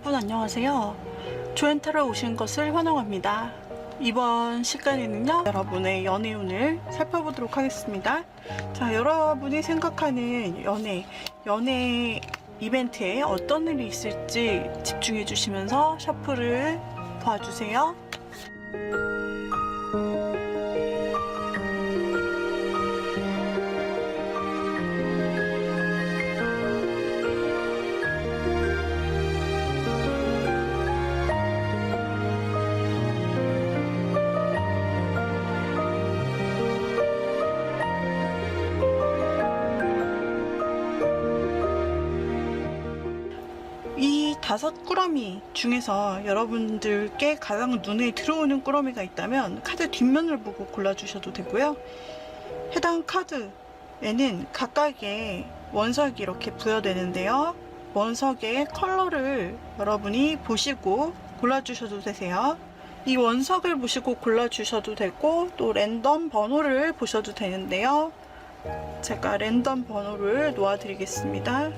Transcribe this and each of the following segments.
여러분 안녕하세요. 조엔타를 오신 것을 환영합니다. 이번 시간에는요, 여러분의 연애운을 살펴보도록 하겠습니다. 자, 여러분이 생각하는 연애 이벤트에 어떤 일이 있을지 집중해 주시면서 셔플을 봐주세요. 이 5꾸러미 중에서 여러분들께 가장 눈에 들어오는 꾸러미가 있다면 카드 뒷면을 보고 골라주셔도 되고요. 해당 카드에는 각각의 원석이 이렇게 부여되는데요. 원석의 컬러를 여러분이 보시고 골라주셔도 되세요. 이 원석을 보시고 골라주셔도 되고, 또 랜덤 번호를 보셔도 되는데요. 제가 랜덤 번호를 놓아드리겠습니다.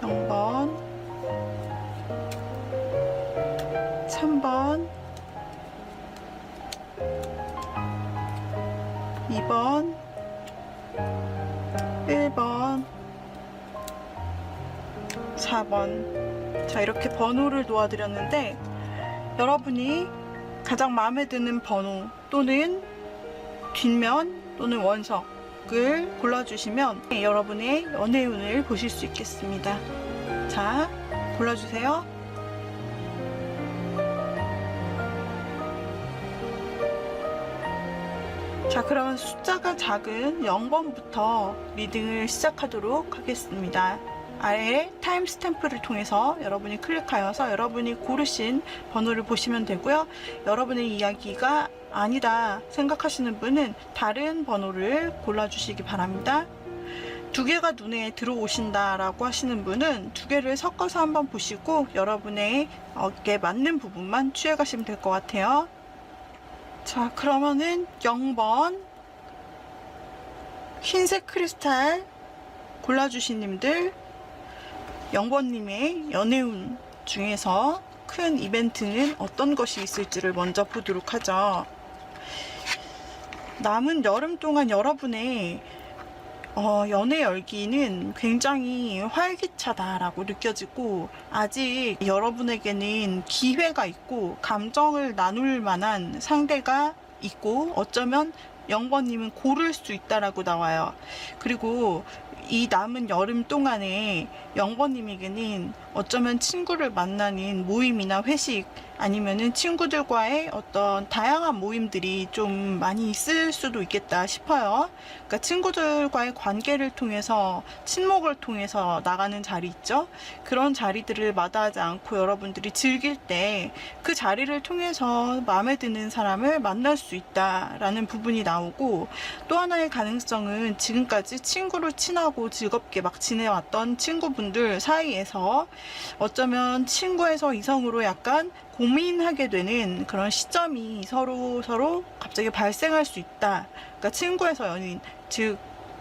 0번, 3번, 2번, 1번, 4번. 자, 이렇게 번호를 놓아드렸는데, 여러분이 가장 마음에 드는 번호 또는 뒷면 또는 원석을 골라주시면 여러분의 연애운을 보실 수 있겠습니다. 자, 골라주세요. 자, 그러면 숫자가 작은 0번부터 리딩을 시작하도록 하겠습니다. 아래 타임스탬프를 통해서 여러분이 클릭하여서 여러분이 고르신 번호를 보시면 되고요. 여러분의 이야기가 아니다 생각하시는 분은 다른 번호를 골라주시기 바랍니다. 2개가 눈에 들어오신다 라고 하시는 분은 2개를 섞어서 한번 보시고 여러분의 어깨에 맞는 부분만 취해가시면 될 것 같아요. 자, 그러면은 0번 흰색 크리스탈 골라주신 님들, 0번님의 연애운 중에서 큰 이벤트는 어떤 것이 있을지를 먼저 보도록 하죠. 남은 여름 동안 여러분의 연애 열기는 굉장히 활기차다라고 느껴지고, 아직 여러분에게는 기회가 있고 감정을 나눌 만한 상대가 있고, 어쩌면 0번님은 고를 수 있다라고 나와요. 그리고 이 남은 여름 동안에 0번님에게는 어쩌면 친구를 만나는 모임이나 회식, 아니면은 친구들과의 어떤 다양한 모임들이 좀 많이 있을 수도 있겠다 싶어요. 그러니까 친구들과의 관계를 통해서, 친목을 통해서 나가는 자리 있죠. 그런 자리들을 마다하지 않고 여러분들이 즐길 때 그 자리를 통해서 마음에 드는 사람을 만날 수 있다라는 부분이 나오고, 또 하나의 가능성은 지금까지 친구로 친하고 즐겁게 막 지내왔던 친구분들 사이에서 어쩌면 친구에서 이성으로 약간 고민하게 되는 그런 시점이 서로 갑자기 발생할 수 있다. 그러니까 친구에서 연인, 즉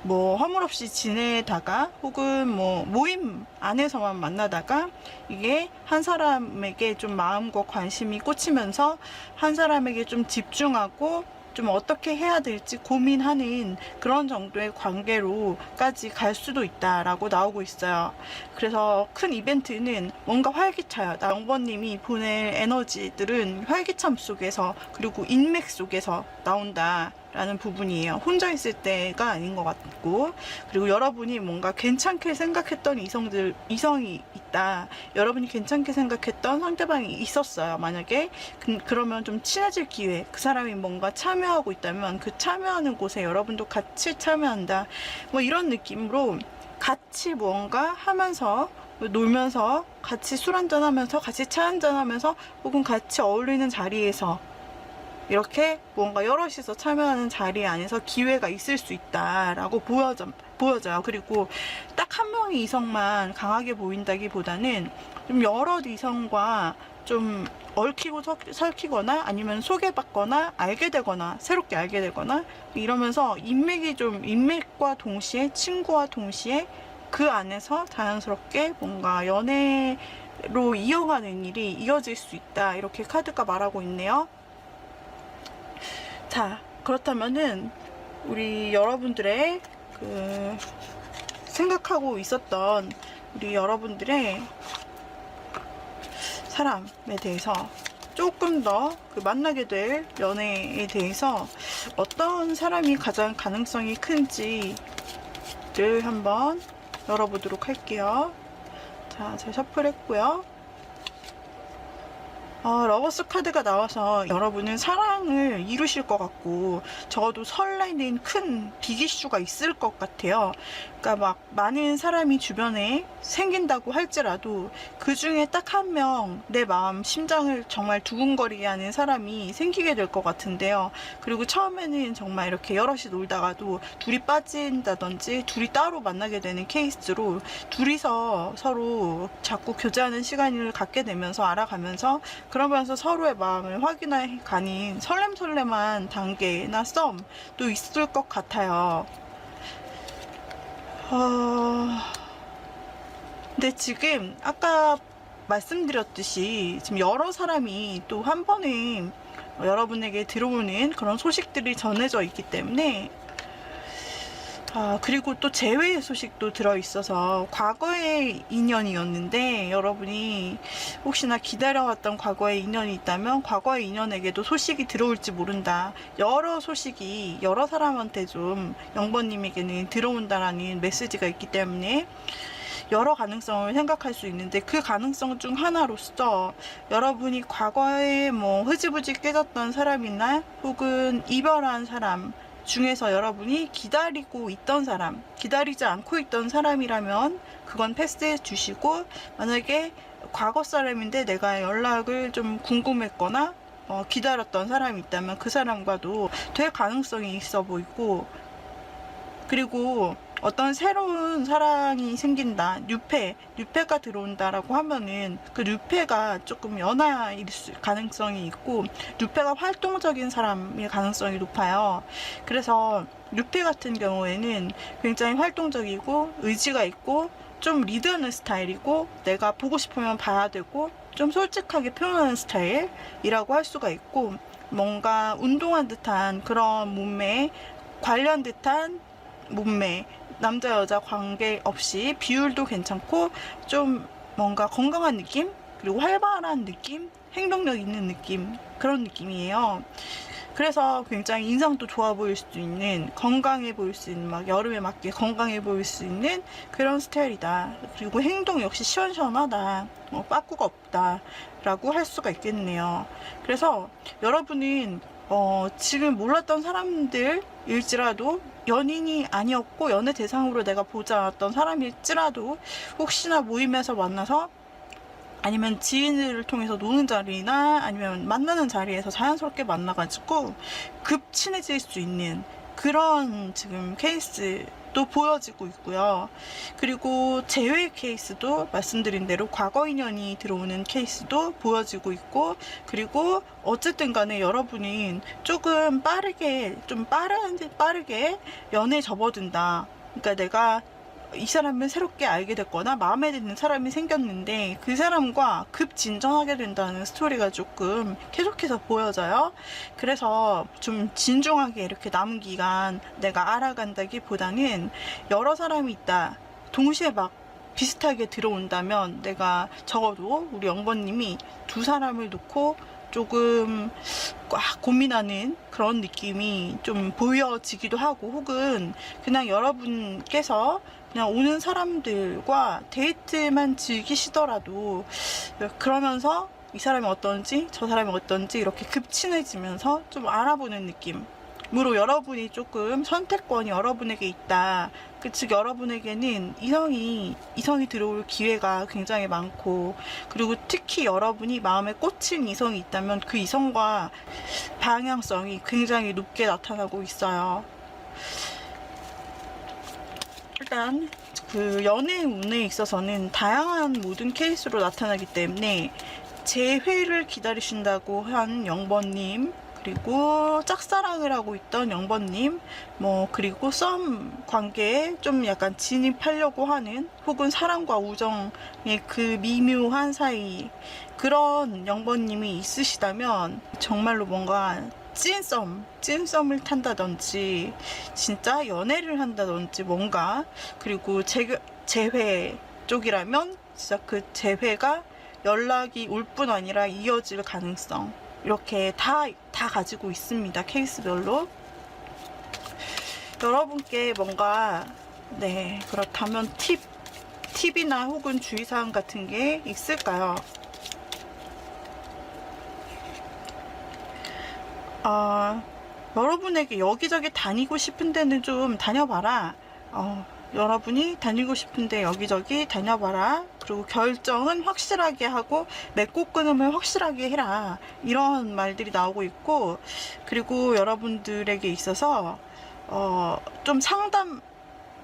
허물없이 지내다가 혹은 모임 안에서만 만나다가 이게 한 사람에게 좀 마음과 관심이 꽂히면서 한 사람에게 좀 집중하고 좀 어떻게 해야 될지 고민하는 그런 정도의 관계로까지 갈 수도 있다라고 나오고 있어요. 그래서 큰 이벤트는 뭔가 활기차요. 0번님이 보낼 에너지들은 활기참 속에서, 그리고 인맥 속에서 나온다 라는 부분이에요. 혼자 있을 때가 아닌 것 같고, 그리고 여러분이 뭔가 괜찮게 생각했던 이성이 있다, 여러분이 괜찮게 생각했던 상대방이 있었어요. 만약에 그러면 좀 친해질 기회, 그 사람이 뭔가 참여하고 있다면 그 참여하는 곳에 여러분도 같이 참여한다, 이런 느낌으로 같이 뭔가 하면서, 놀면서, 같이 술 한잔 하면서, 같이 차 한잔 하면서, 혹은 같이 어울리는 자리에서 이렇게 뭔가 여럿이서 참여하는 자리 안에서 기회가 있을 수 있다라고 보여져요. 그리고 딱 한 명의 이성만 강하게 보인다기보다는 좀 여럿 이성과 좀 얽히고 설키거나 아니면 소개받거나 알게 되거나 새롭게 알게 되거나 이러면서 인맥과 동시에 친구와 동시에 그 안에서 자연스럽게 뭔가 연애로 이어가는 일이 이어질 수 있다. 이렇게 카드가 말하고 있네요. 자, 그렇다면은 우리 여러분들의 그 생각하고 있었던 우리 여러분들의 사람에 대해서 조금 더 그 만나게 될 연애에 대해서 어떤 사람이 가장 가능성이 큰지를 한번 열어보도록 할게요. 자, 제가 셔플했고요. 러버스 카드가 나와서 여러분은 사랑을 이루실 것 같고 적어도 설레는 큰 빅 이슈가 있을 것 같아요. 그러니까 막 많은 사람이 주변에 생긴다고 할지라도 그 중에 딱 한 명 내 마음 심장을 정말 두근거리게 하는 사람이 생기게 될 것 같은데요. 그리고 처음에는 정말 이렇게 여럿이 놀다가도 둘이 빠진다든지 둘이 따로 만나게 되는 케이스로 둘이서 서로 자꾸 교제하는 시간을 갖게 되면서 알아가면서 그러면서 서로의 마음을 확인해 가는 설렘설렘한 단계나 썸도 있을 것 같아요. 근데 지금 아까 말씀드렸듯이 지금 여러 사람이 또 한 번에 여러분에게 들어오는 그런 소식들이 전해져 있기 때문에 그리고 또 재회의 소식도 들어있어서 과거의 인연이었는데 여러분이 혹시나 기다려왔던 과거의 인연이 있다면 과거의 인연에게도 소식이 들어올지 모른다. 여러 소식이 여러 사람한테 좀 영번님에게는 들어온다라는 메시지가 있기 때문에 여러 가능성을 생각할 수 있는데 그 가능성 중 하나로서 여러분이 과거에 뭐 흐지부지 깨졌던 사람이나 혹은 이별한 사람 중에서 여러분이 기다리고 있던 사람, 기다리지 않고 있던 사람이라면 그건 패스해 주시고, 만약에 과거 사람인데 내가 연락을 좀 궁금했거나 기다렸던 사람이 있다면 그 사람과도 될 가능성이 있어 보이고, 그리고 어떤 새로운 사랑이 생긴다, 뉴페가 들어온다라고 하면은 그 뉴페가 조금 연하일 가능성이 있고 뉴페가 활동적인 사람일 가능성이 높아요. 그래서 뉴페 같은 경우에는 굉장히 활동적이고 의지가 있고 좀 리드하는 스타일이고 내가 보고 싶으면 봐야 되고 좀 솔직하게 표현하는 스타일이라고 할 수가 있고, 뭔가 운동한 듯한 그런 몸매, 관련 듯한 몸매, 남자 여자 관계없이 비율도 괜찮고 좀 뭔가 건강한 느낌, 그리고 활발한 느낌, 행동력 있는 느낌, 그런 느낌이에요. 그래서 굉장히 인상도 좋아 보일 수도 있는, 건강해 보일 수 있는, 막 여름에 맞게 건강해 보일 수 있는 그런 스타일이다. 그리고 행동 역시 시원시원하다, 빠꾸가 없다 라고 할 수가 있겠네요. 그래서 여러분은 지금 몰랐던 사람들일지라도, 연인이 아니었고 연애 대상으로 내가 보지 않았던 사람일지라도 혹시나 모임에서 만나서, 아니면 지인을 통해서 노는 자리나 아니면 만나는 자리에서 자연스럽게 만나가지고 급 친해질 수 있는 그런 지금 케이스도 보여지고 있고요. 그리고 재회 케이스도 말씀드린 대로 과거 인연이 들어오는 케이스도 보여지고 있고, 그리고 어쨌든 간에 여러분은 조금 빠르게 연애에 접어든다. 그러니까 내가 이 사람을 새롭게 알게 됐거나 마음에 드는 사람이 생겼는데 그 사람과 급 진전하게 된다는 스토리가 조금 계속해서 보여져요. 그래서 좀 진중하게 이렇게 남은 기간 내가 알아간다기보다는 여러 사람이 있다, 동시에 막 비슷하게 들어온다면 내가 적어도 우리 영번님이 두 사람을 놓고 조금 고민하는 그런 느낌이 좀 보여지기도 하고, 혹은 그냥 여러분께서 그냥 오는 사람들과 데이트만 즐기시더라도 그러면서 이 사람이 어떤지 저 사람이 어떤지 이렇게 급친해지면서 좀 알아보는 느낌으로 여러분이 조금 선택권이 여러분에게 있다. 즉 여러분에게는 이성이 들어올 기회가 굉장히 많고, 그리고 특히 여러분이 마음에 꽂힌 이성이 있다면 그 이성과 방향성이 굉장히 높게 나타나고 있어요. 일단 그 연애 운에 있어서는 다양한 모든 케이스로 나타나기 때문에 재회를 기다리신다고 한 영번님, 그리고 짝사랑을 하고 있던 0번님, 뭐 그리고 썸 관계에 좀 약간 진입하려고 하는, 혹은 사랑과 우정의 그 미묘한 사이, 그런 0번님이 있으시다면 정말로 뭔가 찐썸을 탄다든지 진짜 연애를 한다든지 뭔가, 그리고 재회 쪽이라면 진짜 그 재회가 연락이 올 뿐 아니라 이어질 가능성, 이렇게 다 가지고 있습니다. 케이스별로. 여러분께 뭔가, 네, 그렇다면 팁이나 혹은 주의사항 같은 게 있을까요? 여러분에게 여기저기 다니고 싶은 데는 좀 다녀봐라. 여러분이 다니고 싶은데 여기저기 다녀봐라. 그리고 결정은 확실하게 하고 맺고 끊음을 확실하게 해라. 이런 말들이 나오고 있고, 그리고 여러분들에게 있어서 좀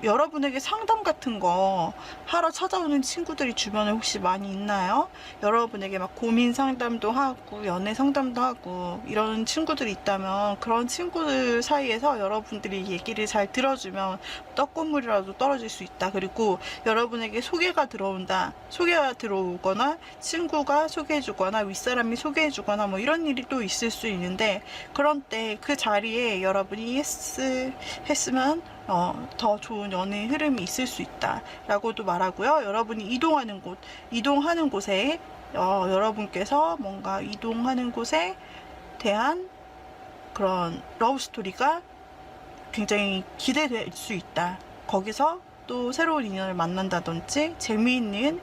여러분에게 상담 같은 거 하러 찾아오는 친구들이 주변에 혹시 많이 있나요? 여러분에게 막 고민 상담도 하고 연애 상담도 하고 이런 친구들이 있다면, 그런 친구들 사이에서 여러분들이 얘기를 잘 들어주면 떡고물이라도 떨어질 수 있다. 그리고 여러분에게 소개가 들어오거나 친구가 소개해주거나 윗사람이 소개해주거나 뭐 이런 일이 또 있을 수 있는데, 그런 때 그 자리에 여러분이 했으면 더 좋은 연애의 흐름이 있을 수 있다 라고도 말하고요. 여러분이 이동하는 곳에 여러분께서 뭔가 이동하는 곳에 대한 그런 러브스토리가 굉장히 기대될 수 있다. 거기서 또 새로운 인연을 만난다든지 재미있는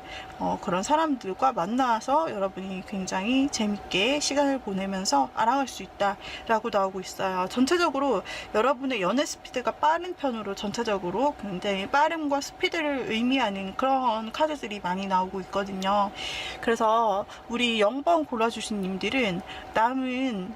그런 사람들과 만나서 여러분이 굉장히 재밌게 시간을 보내면서 알아갈 수 있다 라고 나오고 있어요. 전체적으로 여러분의 연애 스피드가 빠른 편으로, 전체적으로 굉장히 빠름과 스피드를 의미하는 그런 카드들이 많이 나오고 있거든요. 그래서 우리 0번 골라주신 님들은 남은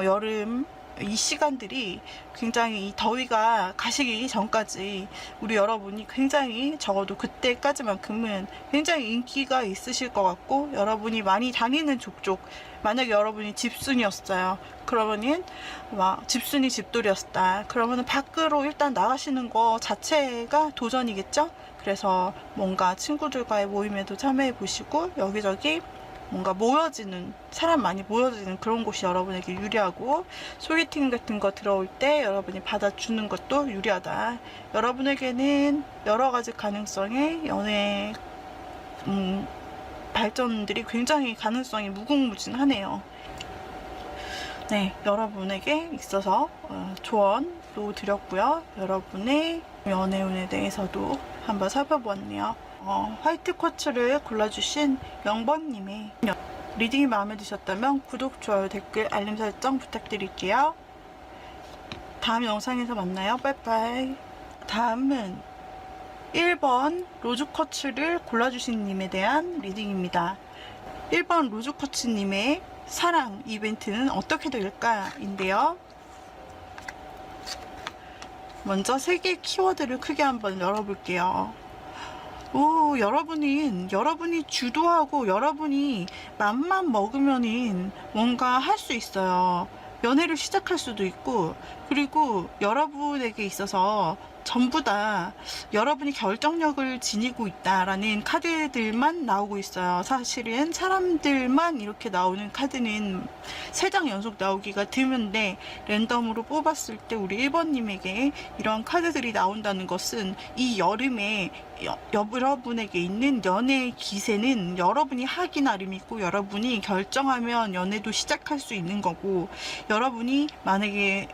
여름 이 시간들이 굉장히 이 더위가 가시기 전까지 우리 여러분이 굉장히, 적어도 그때까지만큼은 굉장히 인기가 있으실 것 같고, 여러분이 많이 다니는 족족, 만약에 여러분이 집순이었어요. 그러면은 막 집순이 집돌이었다. 그러면은 밖으로 일단 나가시는 거 자체가 도전이겠죠? 그래서 뭔가 친구들과의 모임에도 참여해 보시고, 여기저기 뭔가 사람 많이 모여지는 그런 곳이 여러분에게 유리하고, 소개팅 같은 거 들어올 때 여러분이 받아주는 것도 유리하다. 여러분에게는 여러 가지 가능성의 연애 발전들이 굉장히 가능성이 무궁무진하네요. 네, 여러분에게 있어서 조언도 드렸고요. 여러분의 연애운에 대해서도 한번 살펴보았네요. 화이트 쿼츠를 골라주신 0번님의 리딩이 마음에 드셨다면 구독, 좋아요, 댓글, 알림 설정 부탁드릴게요. 다음 영상에서 만나요. 빠이빠이. 다음은 1번 로즈 쿼츠를 골라주신 님에 대한 리딩입니다. 1번 로즈 쿼츠님의 사랑 이벤트는 어떻게 될까? 인데요. 먼저 3개의 키워드를 크게 한번 열어볼게요. 여러분이 주도하고 여러분이 맘만 먹으면은 뭔가 할 수 있어요. 연애를 시작할 수도 있고, 그리고 여러분에게 있어서 전부 다 여러분이 결정력을 지니고 있다라는 카드들만 나오고 있어요. 사실은 사람들만 이렇게 나오는 카드는 3장 연속 나오기가 드문데, 랜덤으로 뽑았을 때 우리 1번님에게 이런 카드들이 나온다는 것은 이 여름에 여러분에게 있는 연애의 기세는 여러분이 하기 나름이고, 여러분이 결정하면 연애도 시작할 수 있는 거고, 여러분이 만약에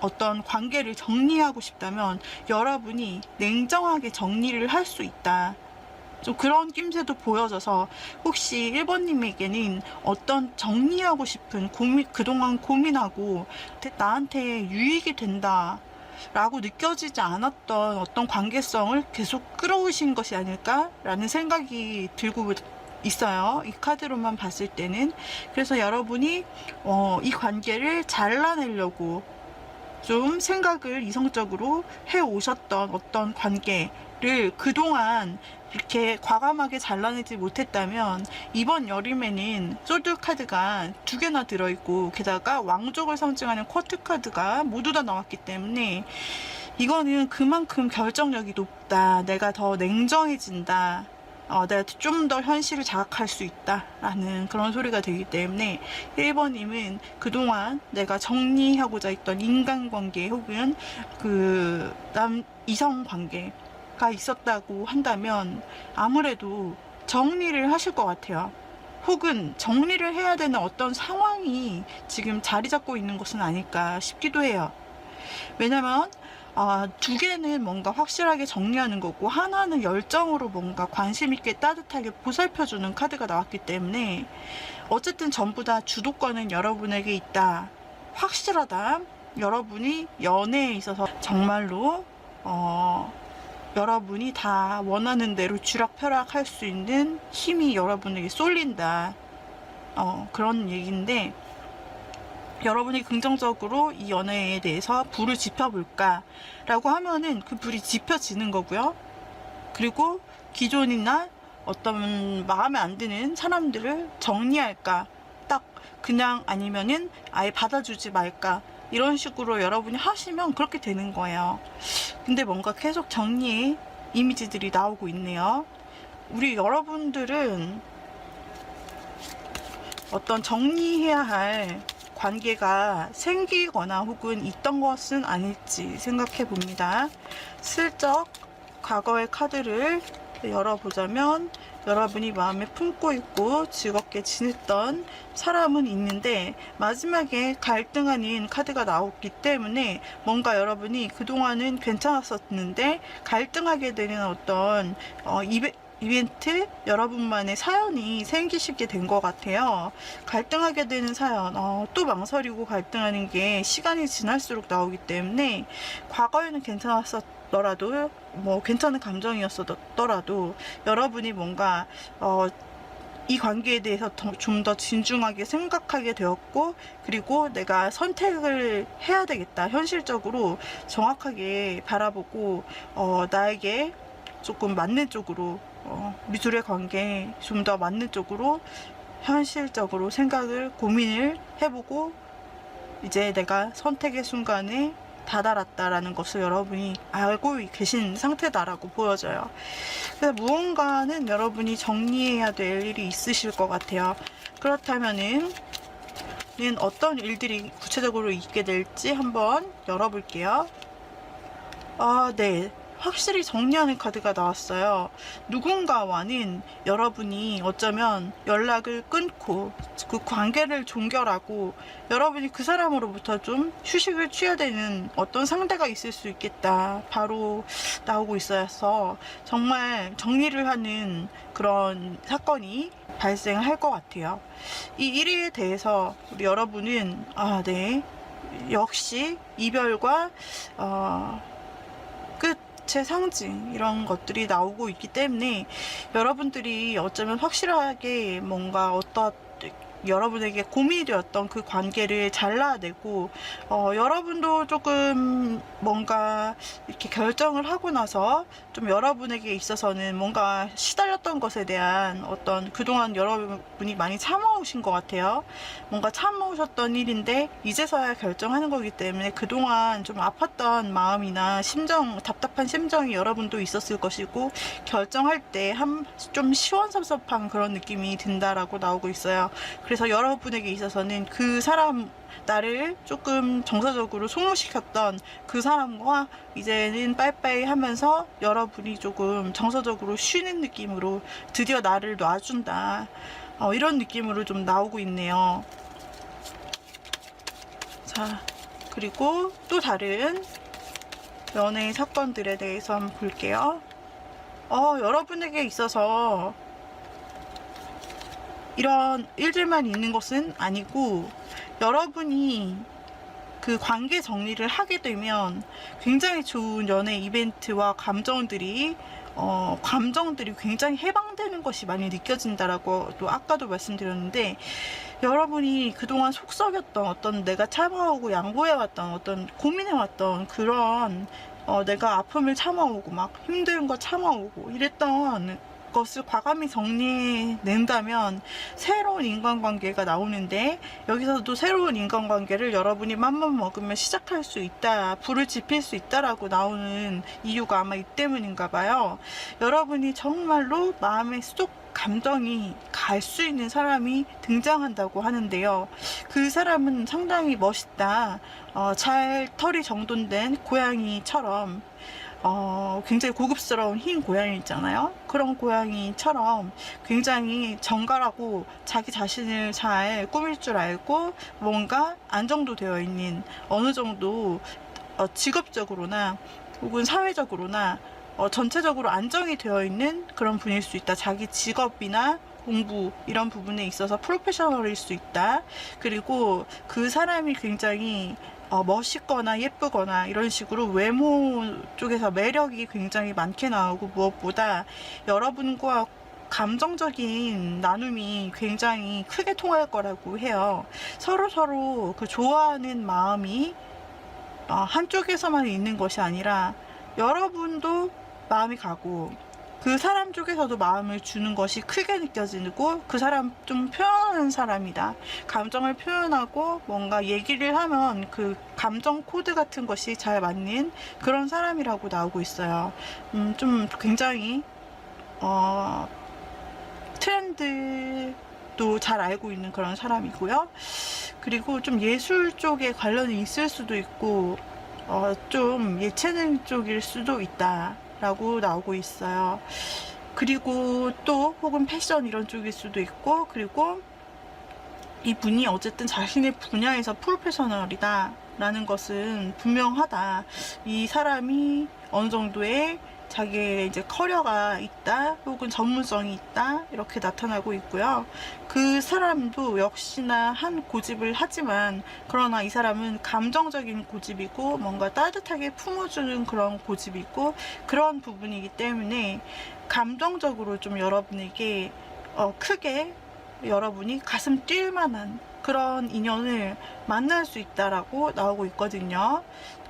어떤 관계를 정리하고 싶다면 여러분이 냉정하게 정리를 할 수 있다. 좀 그런 낌새도 보여져서, 혹시 1번님에게는 어떤 정리하고 싶은 그동안 고민하고 나한테 유익이 된다 라고 느껴지지 않았던 어떤 관계성을 계속 끌어오신 것이 아닐까라는 생각이 들고 있어요. 이 카드로만 봤을 때는. 그래서 여러분이 이 관계를 잘라내려고 좀 생각을 이성적으로 해오셨던 어떤 관계를 그동안 이렇게 과감하게 잘라내지 못했다면 이번 여름에는 솔드 카드가 2개나 들어있고 게다가 왕족을 상징하는 쿼트 카드가 모두 다 나왔기 때문에 이거는 그만큼 결정력이 높다. 내가 더 냉정해진다. 내가 좀 더 현실을 자각할 수 있다 라는 그런 소리가 되기 때문에 1번님은 그동안 내가 정리하고자 했던 인간관계 혹은 그 이성관계가 있었다고 한다면 아무래도 정리를 하실 것 같아요. 혹은 정리를 해야 되는 어떤 상황이 지금 자리 잡고 있는 것은 아닐까 싶기도 해요. 왜냐면 2개는 뭔가 확실하게 정리하는 거고 하나는 열정으로 뭔가 관심 있게 따뜻하게 보살펴주는 카드가 나왔기 때문에 어쨌든 전부 다 주도권은 여러분에게 있다. 확실하다. 여러분이 연애에 있어서 정말로 여러분이 다 원하는 대로 쥐락펴락 할 수 있는 힘이 여러분에게 쏠린다. 그런 얘기인데 여러분이 긍정적으로 이 연애에 대해서 불을 지펴볼까 라고 하면은 그 불이 지펴지는 거고요. 그리고 기존이나 어떤 마음에 안 드는 사람들을 정리할까, 딱 그냥 아니면은 아예 받아주지 말까, 이런 식으로 여러분이 하시면 그렇게 되는 거예요. 근데 뭔가 계속 정리의 이미지들이 나오고 있네요. 우리 여러분들은 어떤 정리해야 할 관계가 생기거나 혹은 있던 것은 아닐지 생각해 봅니다. 슬쩍 과거의 카드를 열어보자면 여러분이 마음에 품고 있고 즐겁게 지냈던 사람은 있는데 마지막에 갈등하는 카드가 나왔기 때문에 뭔가 여러분이 그동안은 괜찮았었는데 갈등하게 되는 어떤 이벤트, 여러분만의 사연이 생기시게 된 것 같아요. 갈등하게 되는 사연, 또 망설이고 갈등하는 게 시간이 지날수록 나오기 때문에 과거에는 괜찮았었더라도 괜찮은 감정이었더라도 여러분이 뭔가 이 관계에 대해서 좀 더 진중하게 생각하게 되었고, 그리고 내가 선택을 해야 되겠다, 현실적으로 정확하게 바라보고 나에게 조금 맞는 쪽으로 미술의 관계에 좀 더 맞는 쪽으로 현실적으로 생각을 고민을 해보고 이제 내가 선택의 순간에 다다랐다라는 것을 여러분이 알고 계신 상태다라고 보여져요. 그래서 무언가는 여러분이 정리해야 될 일이 있으실 것 같아요. 그렇다면은 어떤 일들이 구체적으로 있게 될지 한번 열어볼게요. 네. 확실히 정리하는 카드가 나왔어요. 누군가와는 여러분이 어쩌면 연락을 끊고 그 관계를 종결하고 여러분이 그 사람으로부터 좀 휴식을 취해야 되는 어떤 상대가 있을 수 있겠다, 바로 나오고 있어서 정말 정리를 하는 그런 사건이 발생할 것 같아요. 이 1위에 대해서 우리 여러분은 네, 역시 이별과 제 상징, 이런 것들이 나오고 있기 때문에 여러분들이 어쩌면 확실하게 뭔가 여러분에게 고민이 되었던 그 관계를 잘라내고 여러분도 조금 뭔가 이렇게 결정을 하고 나서 좀 여러분에게 있어서는 뭔가 시달렸던 것에 대한 어떤 그동안 여러분이 많이 참아오신 것 같아요. 뭔가 참아오셨던 일인데 이제서야 결정하는 거기 때문에 그동안 좀 아팠던 마음이나 심정, 답답한 심정이 여러분도 있었을 것이고 결정할 때 좀 시원섭섭한 그런 느낌이 든다라고 나오고 있어요. 그래서 여러분에게 있어서는 그 사람, 나를 조금 정서적으로 소모시켰던 그 사람과 이제는 빠이빠이 하면서 여러분이 조금 정서적으로 쉬는 느낌으로 드디어 나를 놔준다, 이런 느낌으로 좀 나오고 있네요. 자, 그리고 또 다른 연애 사건들에 대해서 한번 볼게요. 여러분에게 있어서 이런 일들만 있는 것은 아니고 여러분이 그 관계 정리를 하게 되면 굉장히 좋은 연애 이벤트와 감정들이 굉장히 해방되는 것이 많이 느껴진다라고 또 아까도 말씀드렸는데, 여러분이 그동안 속썩였던 어떤 내가 참아오고 양보해왔던 어떤 고민해왔던 그런 내가 아픔을 참아오고 막 힘든 거 참아오고 이랬던 것을 과감히 정리낸다면 새로운 인간관계가 나오는데, 여기서도 새로운 인간관계를 여러분이 맘만 먹으면 시작할 수 있다, 불을 지필 수 있다라고 나오는 이유가 아마 이 때문인가 봐요. 여러분이 정말로 마음의 쏙 감정이 갈 수 있는 사람이 등장한다고 하는데요. 그 사람은 상당히 멋있다. 잘 털이 정돈된 고양이처럼 굉장히 고급스러운 흰 고양이 있잖아요. 그런 고양이처럼 굉장히 정갈하고 자기 자신을 잘 꾸밀 줄 알고 뭔가 안정도 되어 있는, 어느 정도 직업적으로나 혹은 사회적으로나 전체적으로 안정이 되어 있는 그런 분일 수 있다. 자기 직업이나 공부 이런 부분에 있어서 프로페셔널일 수 있다. 그리고 그 사람이 굉장히 멋있거나 예쁘거나 이런 식으로 외모 쪽에서 매력이 굉장히 많게 나오고, 무엇보다 여러분과 감정적인 나눔이 굉장히 크게 통할 거라고 해요. 서로 그 좋아하는 마음이 한쪽에서만 있는 것이 아니라 여러분도 마음이 가고 그 사람 쪽에서도 마음을 주는 것이 크게 느껴지고, 그 사람 좀 표현하는 사람이다. 감정을 표현하고 뭔가 얘기를 하면 그 감정 코드 같은 것이 잘 맞는 그런 사람이라고 나오고 있어요. 좀 굉장히 트렌드도 잘 알고 있는 그런 사람이고요. 그리고 좀 예술 쪽에 관련이 있을 수도 있고 좀 예체능 쪽일 수도 있다 라고 나오고 있어요. 그리고 또 혹은 패션 이런 쪽일 수도 있고, 그리고 이분이 어쨌든 자신의 분야에서 프로페셔널이다 라는 것은 분명하다. 이 사람이 어느 정도의 자기의 이제 커리어가 있다 혹은 전문성이 있다 이렇게 나타나고 있고요. 그 사람도 역시나 한 고집을 하지만, 그러나 이 사람은 감정적인 고집이고 뭔가 따뜻하게 품어주는 그런 고집이고, 그런 부분이기 때문에 감정적으로 좀 여러분에게 크게 여러분이 가슴 뛸 만한 그런 인연을 만날 수 있다라고 나오고 있거든요.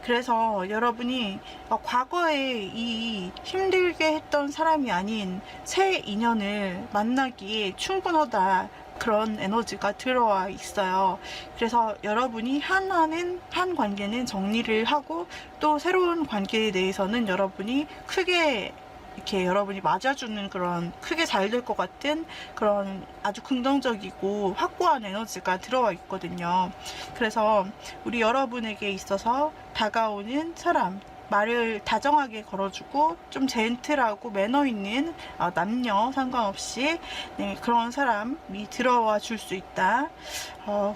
그래서 여러분이 과거에 이 힘들게 했던 사람이 아닌 새 인연을 만나기에 충분하다, 그런 에너지가 들어와 있어요. 그래서 여러분이 한 관계는 정리를 하고, 또 새로운 관계에 대해서는 여러분이 크게 이렇게 여러분이 맞아주는 그런, 크게 잘 될 것 같은 그런 아주 긍정적이고 확고한 에너지가 들어와 있거든요. 그래서 우리 여러분에게 있어서 다가오는 사람, 말을 다정하게 걸어주고 좀 젠틀하고 매너 있는 남녀 상관없이 그런 사람이 들어와 줄 수 있다.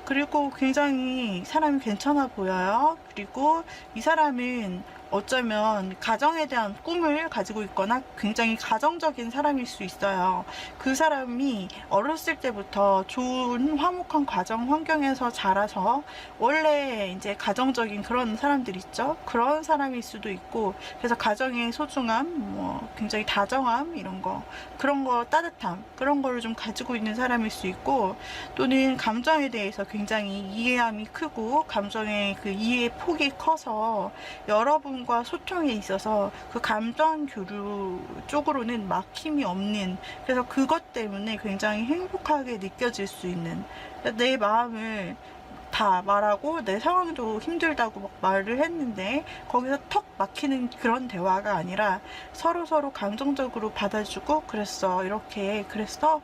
그리고 굉장히 사람이 괜찮아 보여요. 그리고 이 사람은 어쩌면 가정에 대한 꿈을 가지고 있거나 굉장히 가정적인 사람일 수 있어요. 그 사람이 어렸을 때부터 좋은 화목한 가정 환경에서 자라서 원래 이제 가정적인 그런 사람들 있죠. 그런 사람일 수도 있고, 그래서 가정의 소중함, 굉장히 다정함 이런 거, 그런 거 따뜻함, 그런 거를 좀 가지고 있는 사람일 수 있고, 또는 감정에 대해서 굉장히 이해함이 크고 감정의 그 이해 폭이 커서 여러분 과 소통에 있어서 그 감정 교류 쪽으로는 막힘이 없는, 그래서 그것 때문에 굉장히 행복하게 느껴질 수 있는, 내 마음을 다 말하고 내 상황도 힘들다고 막 말을 했는데 거기서 턱 막히는 그런 대화가 아니라 서로 감정적으로 받아주고, 그랬어 이렇게 그랬어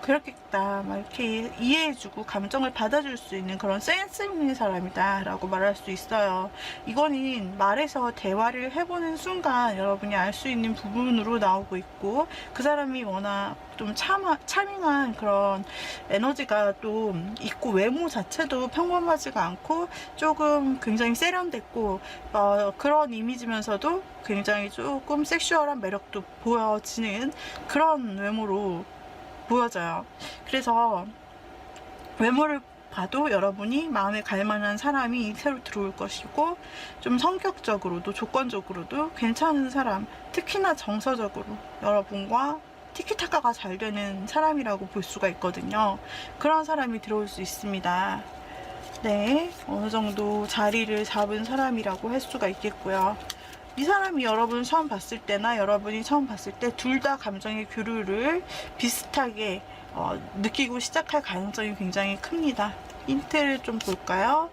그렇겠다 막 이렇게 이해해주고 감정을 받아줄 수 있는 그런 센스 있는 사람이다 라고 말할 수 있어요. 이거는 말에서 대화를 해보는 순간 여러분이 알 수 있는 부분으로 나오고 있고, 그 사람이 워낙 좀 차밍한 그런 에너지가 또 있고, 외모 자체도 평범하지가 않고 조금 굉장히 세련됐고 그런 이미지면서도 굉장히 조금 섹슈얼한 매력도 보여지는 그런 외모로 보여져요. 그래서 외모를 봐도 여러분이 마음에 갈 만한 사람이 새로 들어올 것이고, 좀 성격적으로도 조건적으로도 괜찮은 사람, 특히나 정서적으로 여러분과 티키타카가 잘 되는 사람이라고 볼 수가 있거든요. 그런 사람이 들어올 수 있습니다. 네, 어느 정도 자리를 잡은 사람이라고 할 수가 있겠고요. 이 사람이 여러분 처음 봤을 때나 여러분이 처음 봤을 때 둘 다 감정의 교류를 비슷하게 느끼고 시작할 가능성이 굉장히 큽니다. 힌트를 좀 볼까요?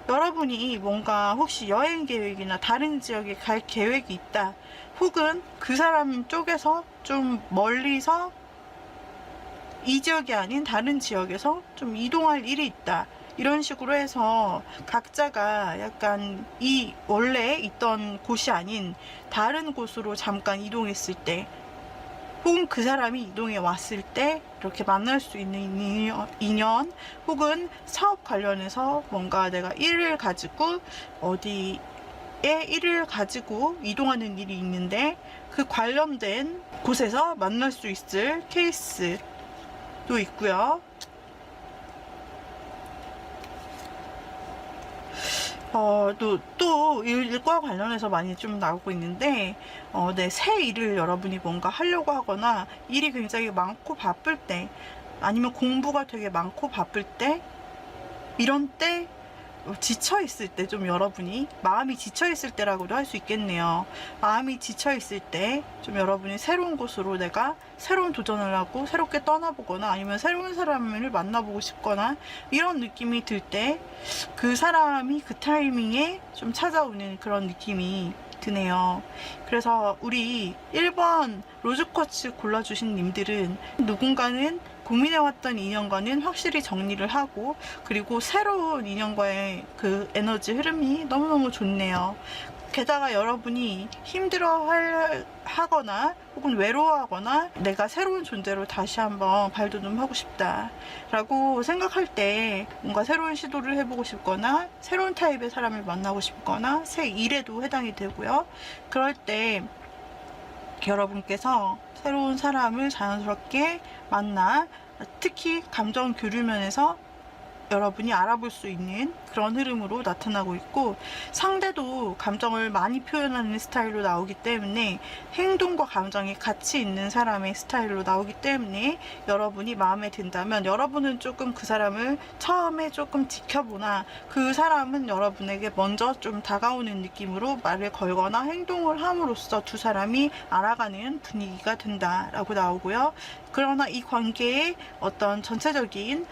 여러분이 뭔가 혹시 여행 계획이나 다른 지역에 갈 계획이 있다, 혹은 그 사람 쪽에서 좀 멀리서 이 지역이 아닌 다른 지역에서 좀 이동할 일이 있다, 이런 식으로 해서 각자가 약간 이 원래 있던 곳이 아닌 다른 곳으로 잠깐 이동했을 때, 혹은 그 사람이 이동해 왔을 때 이렇게 만날 수 있는 인연, 혹은 사업 관련해서 뭔가 내가 일을 가지고 어디에 일을 가지고 이동하는 일이 있는데 그 관련된 곳에서 만날 수 있을 케이스도 있고요. 또 일과 관련해서 많이 좀 나오고 있는데, 네, 새 일을 여러분이 뭔가 하려고 하거나 일이 굉장히 많고 바쁠 때, 아니면 공부가 되게 많고 바쁠 때, 이런 때 지쳐있을 때, 좀 여러분이 마음이 지쳐있을 때라고도 할 수 있겠네요. 마음이 지쳐있을 때 좀 여러분이 새로운 곳으로 내가 새로운 도전을 하고 새롭게 떠나보거나 아니면 새로운 사람을 만나보고 싶거나 이런 느낌이 들 때 그 사람이 그 타이밍에 좀 찾아오는 그런 느낌이 드네요. 그래서 우리 1번 로즈쿼츠 골라주신 님들은 누군가는 고민해왔던 인연과는 확실히 정리를 하고, 그리고 새로운 인연과의 그 에너지 흐름이 너무너무 좋네요. 게다가 여러분이 힘들어 하거나 혹은 외로워하거나 내가 새로운 존재로 다시 한번 발돋움하고 싶다 라고 생각할 때 뭔가 새로운 시도를 해보고 싶거나 새로운 타입의 사람을 만나고 싶거나 새 일에도 해당이 되고요. 그럴 때 여러분께서 새로운 사람을 자연스럽게 만나, 특히 감정 교류 면에서 여러분이 알아볼 수 있는 그런 흐름으로 나타나고 있고, 상대도 감정을 많이 표현하는 스타일로 나오기 때문에 행동과 감정이 같이 있는 사람의 스타일로 나오기 때문에 여러분이 마음에 든다면 여러분은 조금 그 사람을 처음에 조금 지켜보나 그 사람은 여러분에게 먼저 좀 다가오는 느낌으로 말을 걸거나 행동을 함으로써 두 사람이 알아가는 분위기가 된다라고 나오고요. 그러나 이 관계의 어떤 전체적인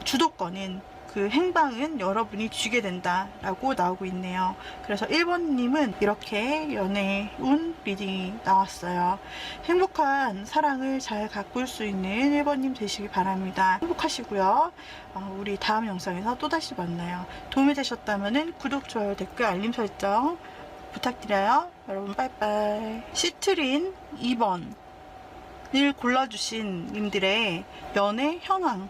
주도권은, 그 행방은 여러분이 쥐게 된다라고 나오고 있네요. 그래서 1번님은 이렇게 연애운 리딩이 나왔어요. 행복한 사랑을 잘 가꿀 수 있는 1번님 되시기 바랍니다. 행복하시고요. 우리 다음 영상에서 또다시 만나요. 도움이 되셨다면 구독, 좋아요, 댓글, 알림 설정 부탁드려요. 여러분 빠이빠이. 시트린 2번 을 골라주신 님들의 연애 현황,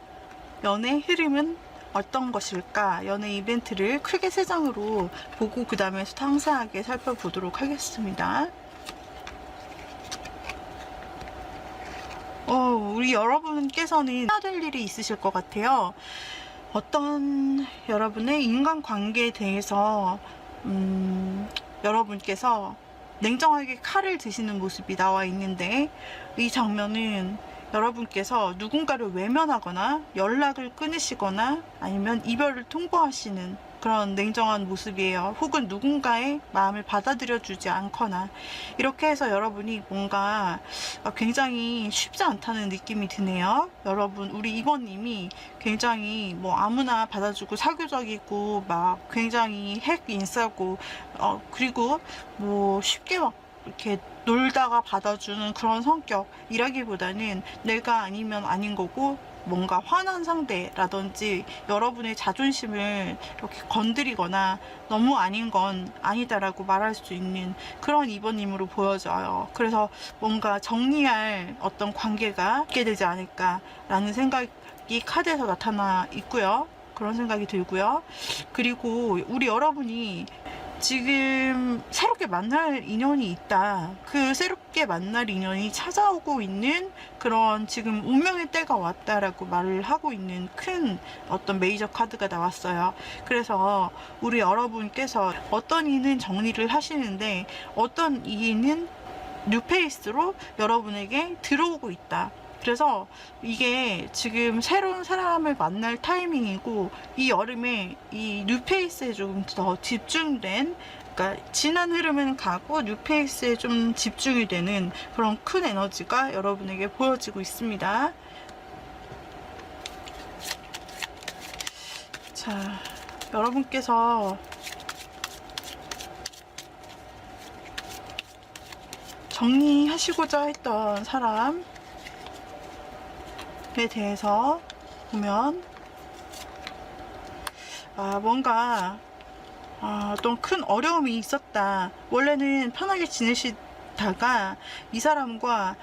연애 흐름은 어떤 것일까? 연애 이벤트를 크게 3장으로 보고 그 다음에 상세하게 살펴보도록 하겠습니다. 우리 여러분께서는 해야 될 일이 있으실 것 같아요. 어떤 여러분의 인간관계에 대해서 여러분께서 냉정하게 칼을 드시는 모습이 나와 있는데, 이 장면은 여러분께서 누군가를 외면하거나 연락을 끊으시거나 아니면 이별을 통보하시는 그런 냉정한 모습이에요. 혹은 누군가의 마음을 받아들여 주지 않거나, 이렇게 해서 여러분이 뭔가 굉장히 쉽지 않다는 느낌이 드네요. 여러분, 우리 2번님이 굉장히 뭐 아무나 받아주고 사교적이고 막 굉장히 핵 인싸고 그리고 뭐 쉽게 막 이렇게 놀다가 받아주는 그런 성격이라기보다는 내가 아니면 아닌 거고, 뭔가 화난 상대라든지 여러분의 자존심을 이렇게 건드리거나 너무 아닌 건 아니다라고 말할 수 있는 그런 2번님으로 보여져요. 그래서 뭔가 정리할 어떤 관계가 있게 되지 않을까라는 생각이 카드에서 나타나 있고요. 그런 생각이 들고요. 그리고 우리 여러분이 지금 새롭게 만날 인연이 있다. 그 새롭게 만날 인연이 찾아오고 있는 그런 지금 운명의 때가 왔다라고 말을 하고 있는 큰 어떤 메이저 카드가 나왔어요. 그래서 우리 여러분께서 어떤 이는 정리를 하시는데 어떤 이는 뉴페이스로 여러분에게 들어오고 있다 그래서 이게 지금 새로운 사람을 만날 타이밍이고, 이 여름에 이 뉴페이스에 좀 더 집중된, 그러니까 지난 흐름은 가고 뉴페이스에 좀 집중이 되는 그런 큰 에너지가 여러분에게 보여지고 있습니다. 자, 여러분께서 정리하시고자 했던 사람에 대해서 보면, 뭔가 어떤 큰 어려움이 있었다. 원래는 편하게 지내시다가 이 사람과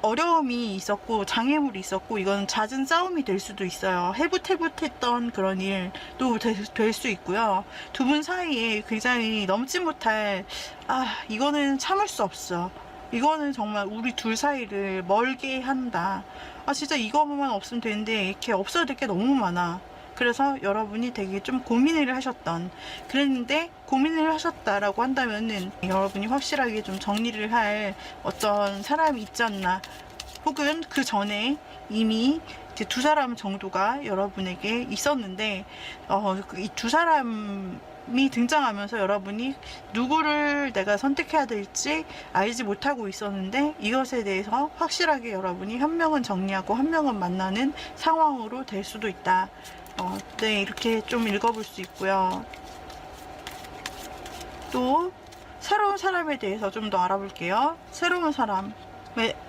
어려움이 있었고 장애물이 있었고, 이건 잦은 싸움이 될 수도 있어요. 해붓해붓했던 그런 일도 될 수 있고요. 두 분 사이에 굉장히 넘지 못할, 이거는 참을 수 없어, 이거는 정말 우리 둘 사이를 멀게 한다, 진짜 이거만 없으면 되는데 이렇게 없어야 될 게 너무 많아. 그래서 여러분이 되게 좀 고민을 하셨던, 그랬는데 고민을 하셨다라고 한다면은 여러분이 확실하게 좀 정리를 할 어떤 사람이 있지 않나, 혹은 그 전에 이미 이제 두 사람 정도가 여러분에게 있었는데, 이 두 사람이 등장하면서 여러분이 누구를 내가 선택해야 될지 알지 못하고 있었는데, 이것에 대해서 확실하게 여러분이 한 명은 정리하고 한 명은 만나는 상황으로 될 수도 있다. 네, 이렇게 좀 읽어볼 수 있고요. 또 새로운 사람에 대해서 좀 더 알아볼게요. 새로운 사람에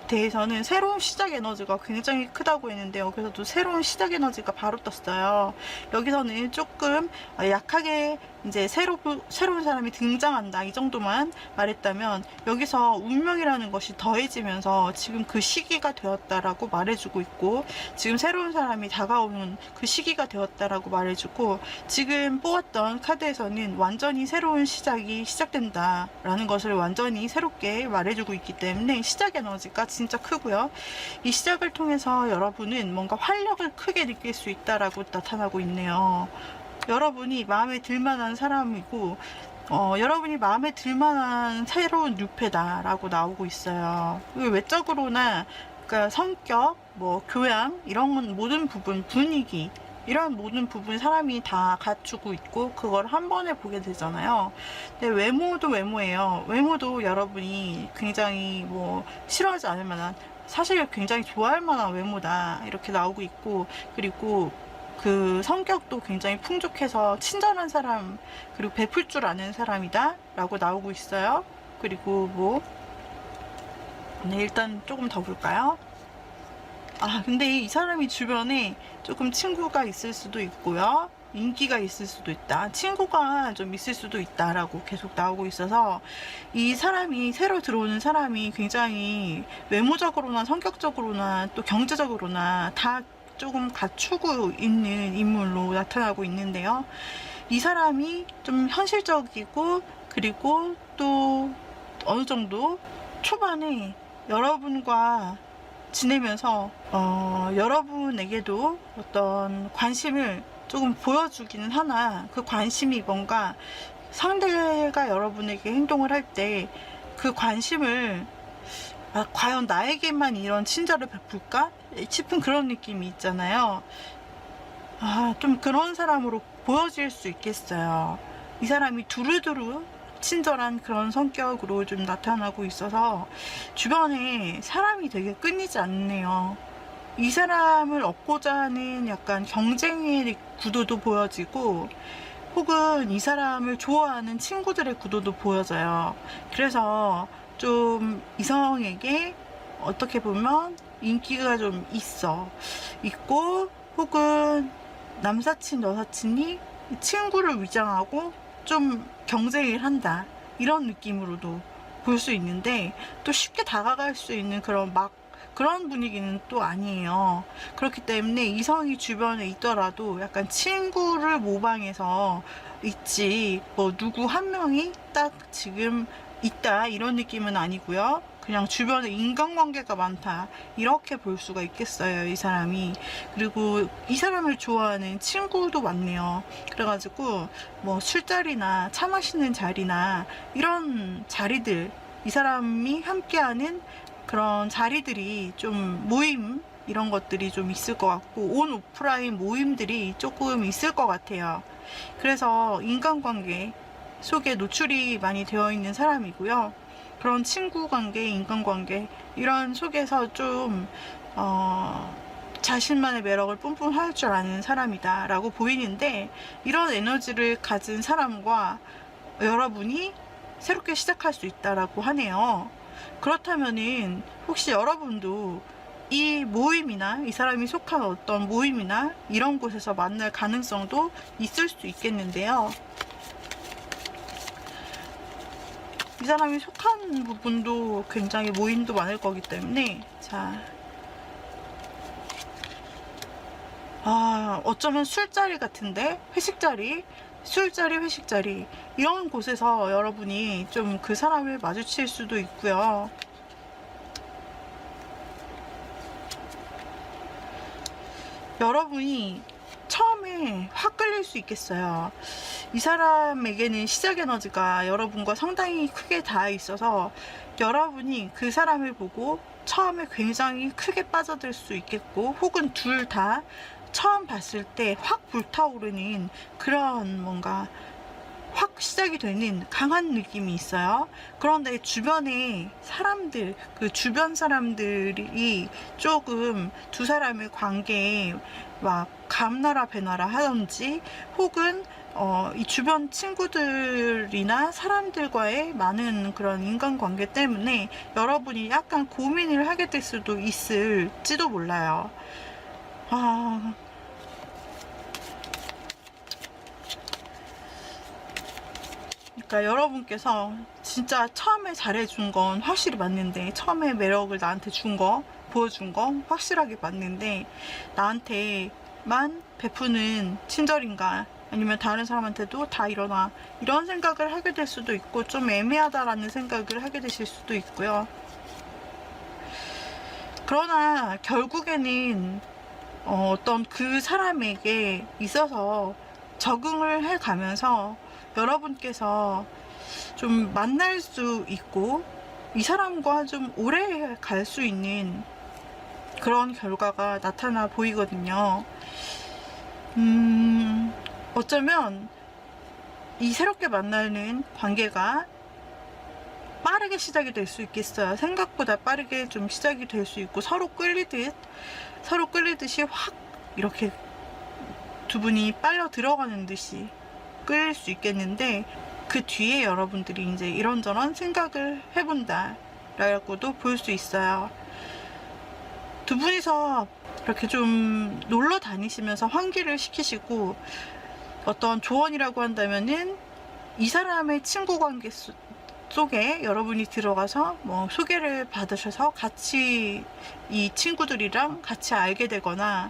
대해서는 새로운 시작 에너지가 굉장히 크다고 했는데, 여기서도 새로운 시작 에너지가 바로 떴어요. 여기서는 조금 약하게 이제 새로운 사람이 등장한다, 이 정도만 말했다면, 여기서 운명이라는 것이 더해지면서 지금 그 시기가 되었다라고 말해주고 있고, 지금 새로운 사람이 다가오는 그 시기가 되었다라고 말해주고, 지금 뽑았던 카드에서는 완전히 새로운 시작이 시작된다라는 것을 완전히 새롭게 말해주고 있기 때문에 시작 에너지가 진짜 크고요. 이 시작을 통해서 여러분은 뭔가 활력을 크게 느낄 수 있다라고 나타나고 있네요. 여러분이 마음에 들만한 사람이고, 여러분이 마음에 들만한 새로운 뉴페다 라고 나오고 있어요. 외적으로나, 그러니까 성격, 뭐 교양, 이런 모든 부분, 분위기, 이런 모든 부분 사람이 다 갖추고 있고, 그걸 한 번에 보게 되잖아요. 근데 외모도 외모예요. 외모도 여러분이 굉장히 뭐 싫어하지 않을 만한, 사실 굉장히 좋아할 만한 외모다, 이렇게 나오고 있고, 그리고 그 성격도 굉장히 풍족해서 친절한 사람, 그리고 베풀 줄 아는 사람이다 라고 나오고 있어요. 그리고 뭐, 네, 일단 조금 더 볼까요? 근데 이 사람이 주변에 조금 친구가 있을 수도 있고요, 인기가 있을 수도 있다, 친구가 좀 있을 수도 있다라고 계속 나오고 있어서, 이 사람이, 새로 들어오는 사람이 굉장히 외모적으로나 성격적으로나 또 경제적으로나 다 조금 갖추고 있는 인물로 나타나고 있는데요. 이 사람이 좀 현실적이고, 그리고 또 어느 정도 초반에 여러분과 지내면서 여러분에게도 어떤 관심을 조금 보여주기는 하나, 그 관심이 뭔가 상대가 여러분에게 행동을 할 때 그 관심을, 과연 나에게만 이런 친절을 베풀까 싶은 그런 느낌이 있잖아요. 좀 그런 사람으로 보여질 수 있겠어요. 이 사람이 두루두루 친절한 그런 성격으로 좀 나타나고 있어서 주변에 사람이 되게 끊이지 않네요. 이 사람을 얻고자 하는 약간 경쟁의 구도도 보여지고, 혹은 이 사람을 좋아하는 친구들의 구도도 보여져요. 그래서 좀 이성에게 어떻게 보면 인기가 좀 있고, 혹은 남사친 여사친이 친구를 위장하고 좀 경쟁을 한다, 이런 느낌으로도 볼 수 있는데, 또 쉽게 다가갈 수 있는 그런 분위기는 또 아니에요. 그렇기 때문에 이성이 주변에 있더라도 약간 친구를 모방해서 있지, 뭐 누구 한 명이 딱 지금 있다, 이런 느낌은 아니고요. 그냥 주변에 인간관계가 많다, 이렇게 볼 수가 있겠어요, 이 사람이. 그리고 이 사람을 좋아하는 친구도 많네요. 그래가지고 뭐 술자리나 차 마시는 자리나 이런 자리들, 이 사람이 함께하는 그런 자리들이 좀 모임 이런 것들이 좀 있을 것 같고, 온 오프라인 모임들이 조금 있을 것 같아요. 그래서 인간관계 속에 노출이 많이 되어 있는 사람이고요. 그런 친구 관계, 인간관계 이런 속에서 좀 자신만의 매력을 뿜뿜 할 줄 아는 사람이다 라고 보이는데, 이런 에너지를 가진 사람과 여러분이 새롭게 시작할 수 있다라고 하네요. 그렇다면은 혹시 여러분도 이 모임이나 이 사람이 속한 어떤 모임이나 이런 곳에서 만날 가능성도 있을 수 있겠는데요. 이 사람이 속한 부분도 굉장히 모임도 많을 거기 때문에, 자, 어쩌면 술자리 같은데, 회식자리, 술자리, 회식자리 이런 곳에서 여러분이 좀 그 사람을 마주칠 수도 있고요. 여러분이 처음에 확 끌릴 수 있겠어요. 이 사람에게는 시작 에너지가 여러분과 상당히 크게 닿아 있어서 여러분이 그 사람을 보고 처음에 굉장히 크게 빠져들 수 있겠고, 혹은 둘 다 처음 봤을 때 확 불타오르는 그런 뭔가 확 시작이 되는 강한 느낌이 있어요. 그런데 주변에 사람들, 그 주변 사람들이 조금 두 사람의 관계에 막 감나라 배나라 하던지, 혹은 이 주변 친구들이나 사람들과의 많은 그런 인간관계 때문에 여러분이 약간 고민을 하게 될 수도 있을지도 몰라요. 그러니까 여러분께서 진짜 처음에 잘해준 건 확실히 맞는데, 처음에 매력을 나한테 준 거, 보여준 거 확실하게 맞는데, 나한테만 베푸는 친절인가, 아니면 다른 사람한테도 다 이러나, 이런 생각을 하게 될 수도 있고, 좀 애매하다라는 생각을 하게 되실 수도 있고요. 그러나 결국에는 어떤 그 사람에게 있어서 적응을 해 가면서 여러분께서 좀 만날 수 있고, 이 사람과 좀 오래 갈 수 있는 그런 결과가 나타나 보이거든요. 어쩌면 이 새롭게 만나는 관계가 빠르게 시작이 될 수 있겠어요. 생각보다 빠르게 좀 시작이 될 수 있고, 서로 끌리듯이 확 이렇게 두 분이 빨려 들어가는 듯이 끌릴 수 있겠는데, 그 뒤에 여러분들이 이제 이런저런 생각을 해본다 라고도 볼 수 있어요. 두 분이서 이렇게 좀 놀러 다니시면서 환기를 시키시고, 어떤 조언이라고 한다면은 이 사람의 친구 관계 속에 여러분이 들어가서 뭐 소개를 받으셔서 같이 이 친구들이랑 같이 알게 되거나,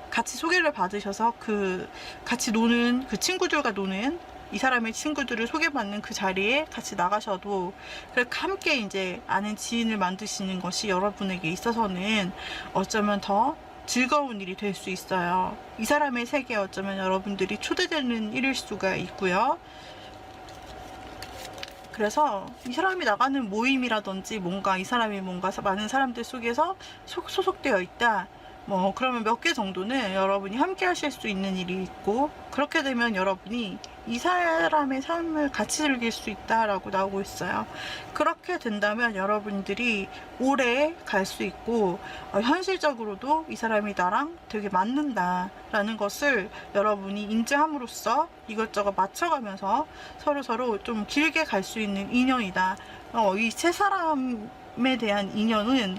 같이 소개를 받으셔서 같이 노는, 그 친구들과 노는 이 사람의 친구들을 소개받는 그 자리에 같이 나가셔도, 그렇게 함께 이제 아는 지인을 만드시는 것이 여러분에게 있어서는 어쩌면 더 즐거운 일이 될 수 있어요. 이 사람의 세계에 어쩌면 여러분들이 초대되는 일일 수가 있고요. 그래서 이 사람이 나가는 모임이라든지, 뭔가 이 사람이 뭔가 많은 사람들 속에서 소속되어 있다, 뭐 그러면 몇 개 정도는 여러분이 함께 하실 수 있는 일이 있고, 그렇게 되면 여러분이 이 사람의 삶을 같이 즐길 수 있다라고 나오고 있어요. 그렇게 된다면 여러분들이 오래 갈 수 있고, 현실적으로도 이 사람이 나랑 되게 맞는다라는 것을 여러분이 인지함으로써 이것저것 맞춰가면서 서로 좀 길게 갈 수 있는 인연이다. 이 세 사람에 대한 인연은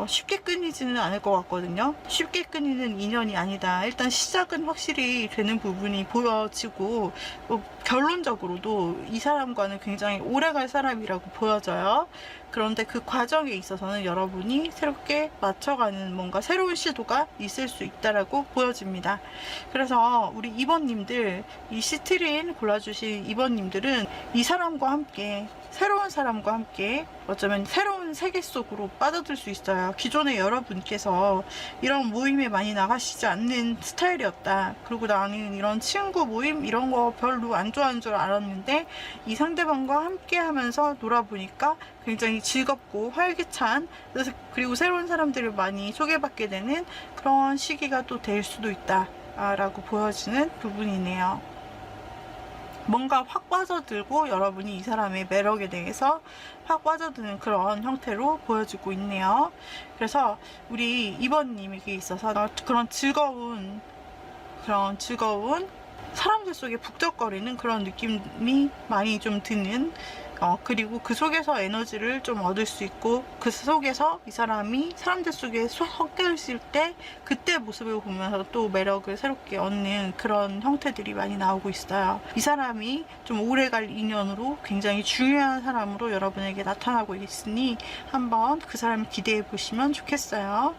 쉽게 끊이지는 않을 것 같거든요. 쉽게 끊이는 인연이 아니다. 일단 시작은 확실히 되는 부분이 보여지고, 결론적으로도 이 사람과는 굉장히 오래갈 사람이라고 보여져요. 그런데 그 과정에 있어서는 여러분이 새롭게 맞춰가는 뭔가 새로운 시도가 있을 수 있다라고 보여집니다. 그래서 우리 2번님들, 이 시트린 골라주신 2번님들은 이 사람과 함께, 새로운 사람과 함께 어쩌면 새로운 세계 속으로 빠져들 수 있어요. 있어요. 기존에 여러분께서 이런 모임에 많이 나가시지 않는 스타일이었다. 그리고 나는 이런 친구 모임 이런 거 별로 안 좋아하는 줄 알았는데 이 상대방과 함께 하면서 놀아보니까 굉장히 즐겁고 활기찬, 그리고 새로운 사람들을 많이 소개받게 되는 그런 시기가 또 될 수도 있다 라고 보여지는 부분이네요. 뭔가 확 빠져들고 여러분이 이 사람의 매력에 대해서 확 빠져드는 그런 형태로 보여지고 있네요. 그래서 우리 2번님에게 있어서 그런 즐거운 사람들 속에 북적거리는 그런 느낌이 많이 좀 드는, 그리고 그 속에서 에너지를 좀 얻을 수 있고, 그 속에서 이 사람이 사람들 속에 섞여 있을 때 그때 모습을 보면서 또 매력을 새롭게 얻는 그런 형태들이 많이 나오고 있어요. 이 사람이 좀 오래갈 인연으로 굉장히 중요한 사람으로 여러분에게 나타나고 있으니 한번 그 사람을 기대해 보시면 좋겠어요.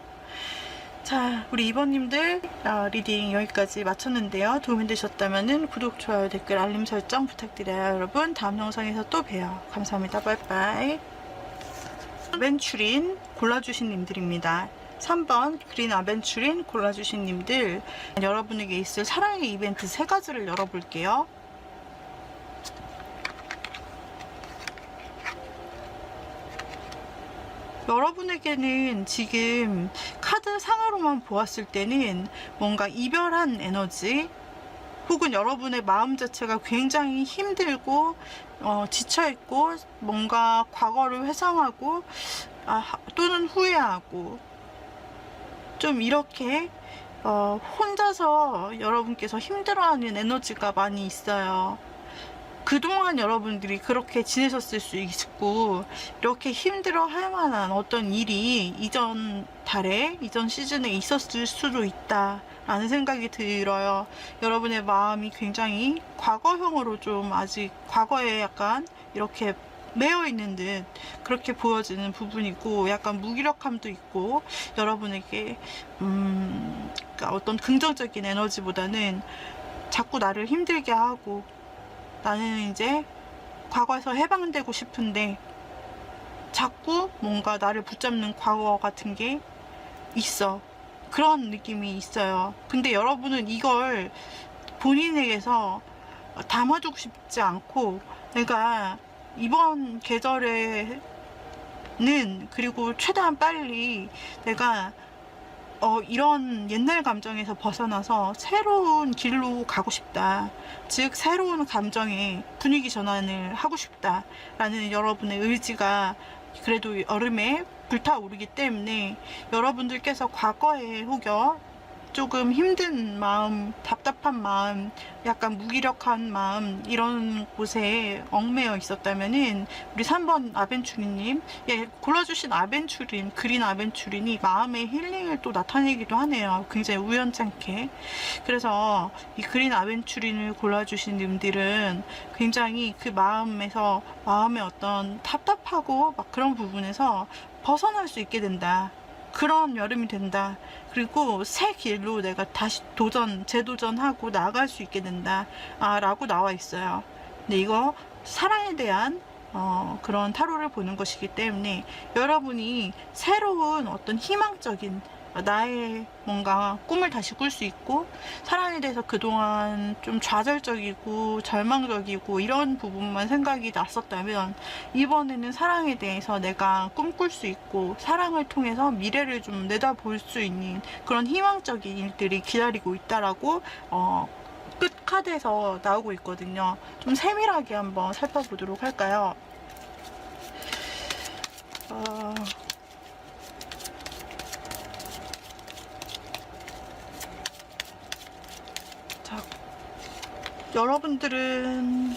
자, 우리 2번님들 리딩 여기까지 마쳤는데요. 도움이 되셨다면 구독, 좋아요, 댓글, 알림 설정 부탁드려요. 여러분 다음 영상에서 또 봬요. 감사합니다. 빠이빠이. 아벤추린 골라주신 님들입니다. 3번 그린 아벤추린 골라주신 님들, 여러분에게 있을 사랑의 이벤트 3가지를 열어볼게요. 여러분에게는 지금 카드 상으로만 보았을 때는 뭔가 이별한 에너지, 혹은 여러분의 마음 자체가 굉장히 힘들고 지쳐있고 뭔가 과거를 회상하고 또는 후회하고 좀 이렇게 혼자서 여러분께서 힘들어하는 에너지가 많이 있어요. 그동안 여러분들이 그렇게 지내셨을 수 있고, 이렇게 힘들어 할 만한 어떤 일이 이전 달에, 이전 시즌에 있었을 수도 있다 라는 생각이 들어요. 여러분의 마음이 굉장히 과거형으로 좀 아직 과거에 약간 이렇게 매여 있는 듯 그렇게 보여지는 부분이고, 약간 무기력함도 있고, 여러분에게 그러니까 어떤 긍정적인 에너지보다는 자꾸 나를 힘들게 하고, 나는 이제 과거에서 해방되고 싶은데 자꾸 뭔가 나를 붙잡는 과거 같은 게 있어. 그런 느낌이 있어요. 근데 여러분은 이걸 본인에게서 담아두고 싶지 않고, 내가 이번 계절에는 그리고 최대한 빨리 내가 이런 옛날 감정에서 벗어나서 새로운 길로 가고 싶다. 즉 새로운 감정의 분위기 전환을 하고 싶다 라는 여러분의 의지가 그래도 여름에 불타오르기 때문에, 여러분들께서 과거에 혹여 조금 힘든 마음, 답답한 마음, 약간 무기력한 마음, 이런 곳에 얽매여 있었다면은 우리 3번 아벤추리님, 골라주신 아벤추린, 그린 아벤추린이 마음의 힐링을 또 나타내기도 하네요. 굉장히 우연찮게. 그래서 이 그린 아벤추린을 골라주신 님들은 굉장히 그 마음에서, 마음의 어떤 답답하고 막 그런 부분에서 벗어날 수 있게 된다. 그런 여름이 된다. 그리고 새 길로 내가 다시 재도전하고 나아갈 수 있게 된다. 라고 나와 있어요. 근데 이거 사랑에 대한 그런 타로를 보는 것이기 때문에, 여러분이 새로운 어떤 희망적인 나의 뭔가 꿈을 다시 꿀 수 있고, 사랑에 대해서 그동안 좀 좌절적이고 절망적이고 이런 부분만 생각이 났었다면, 이번에는 사랑에 대해서 내가 꿈꿀 수 있고 사랑을 통해서 미래를 좀 내다볼 수 있는 그런 희망적인 일들이 기다리고 있다라고 끝 카드에서 나오고 있거든요. 좀 세밀하게 한번 살펴보도록 할까요? 자, 여러분들은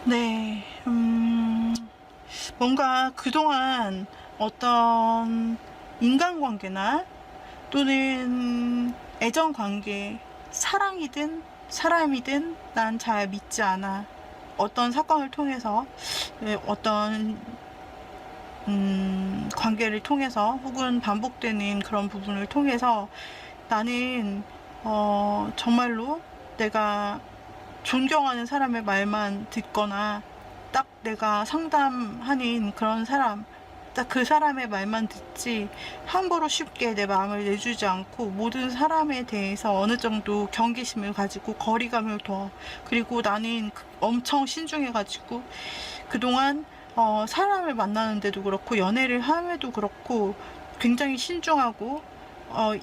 네, 뭔가 그동안 어떤 인간관계나 또는 애정관계, 사랑이든 사람이든 난 잘 믿지 않아. 어떤 사건을 통해서 어떤 관계를 통해서 혹은 반복되는 그런 부분을 통해서 나는 정말로 내가 존경하는 사람의 말만 듣거나 딱 내가 상담하는 그런 사람, 딱 그 사람의 말만 듣지 함부로 쉽게 내 마음을 내주지 않고 모든 사람에 대해서 어느 정도 경계심을 가지고 거리감을 둬. 그리고 나는 엄청 신중해가지고 그동안 사람을 만나는데도 그렇고 연애를 함에도 그렇고 굉장히 신중하고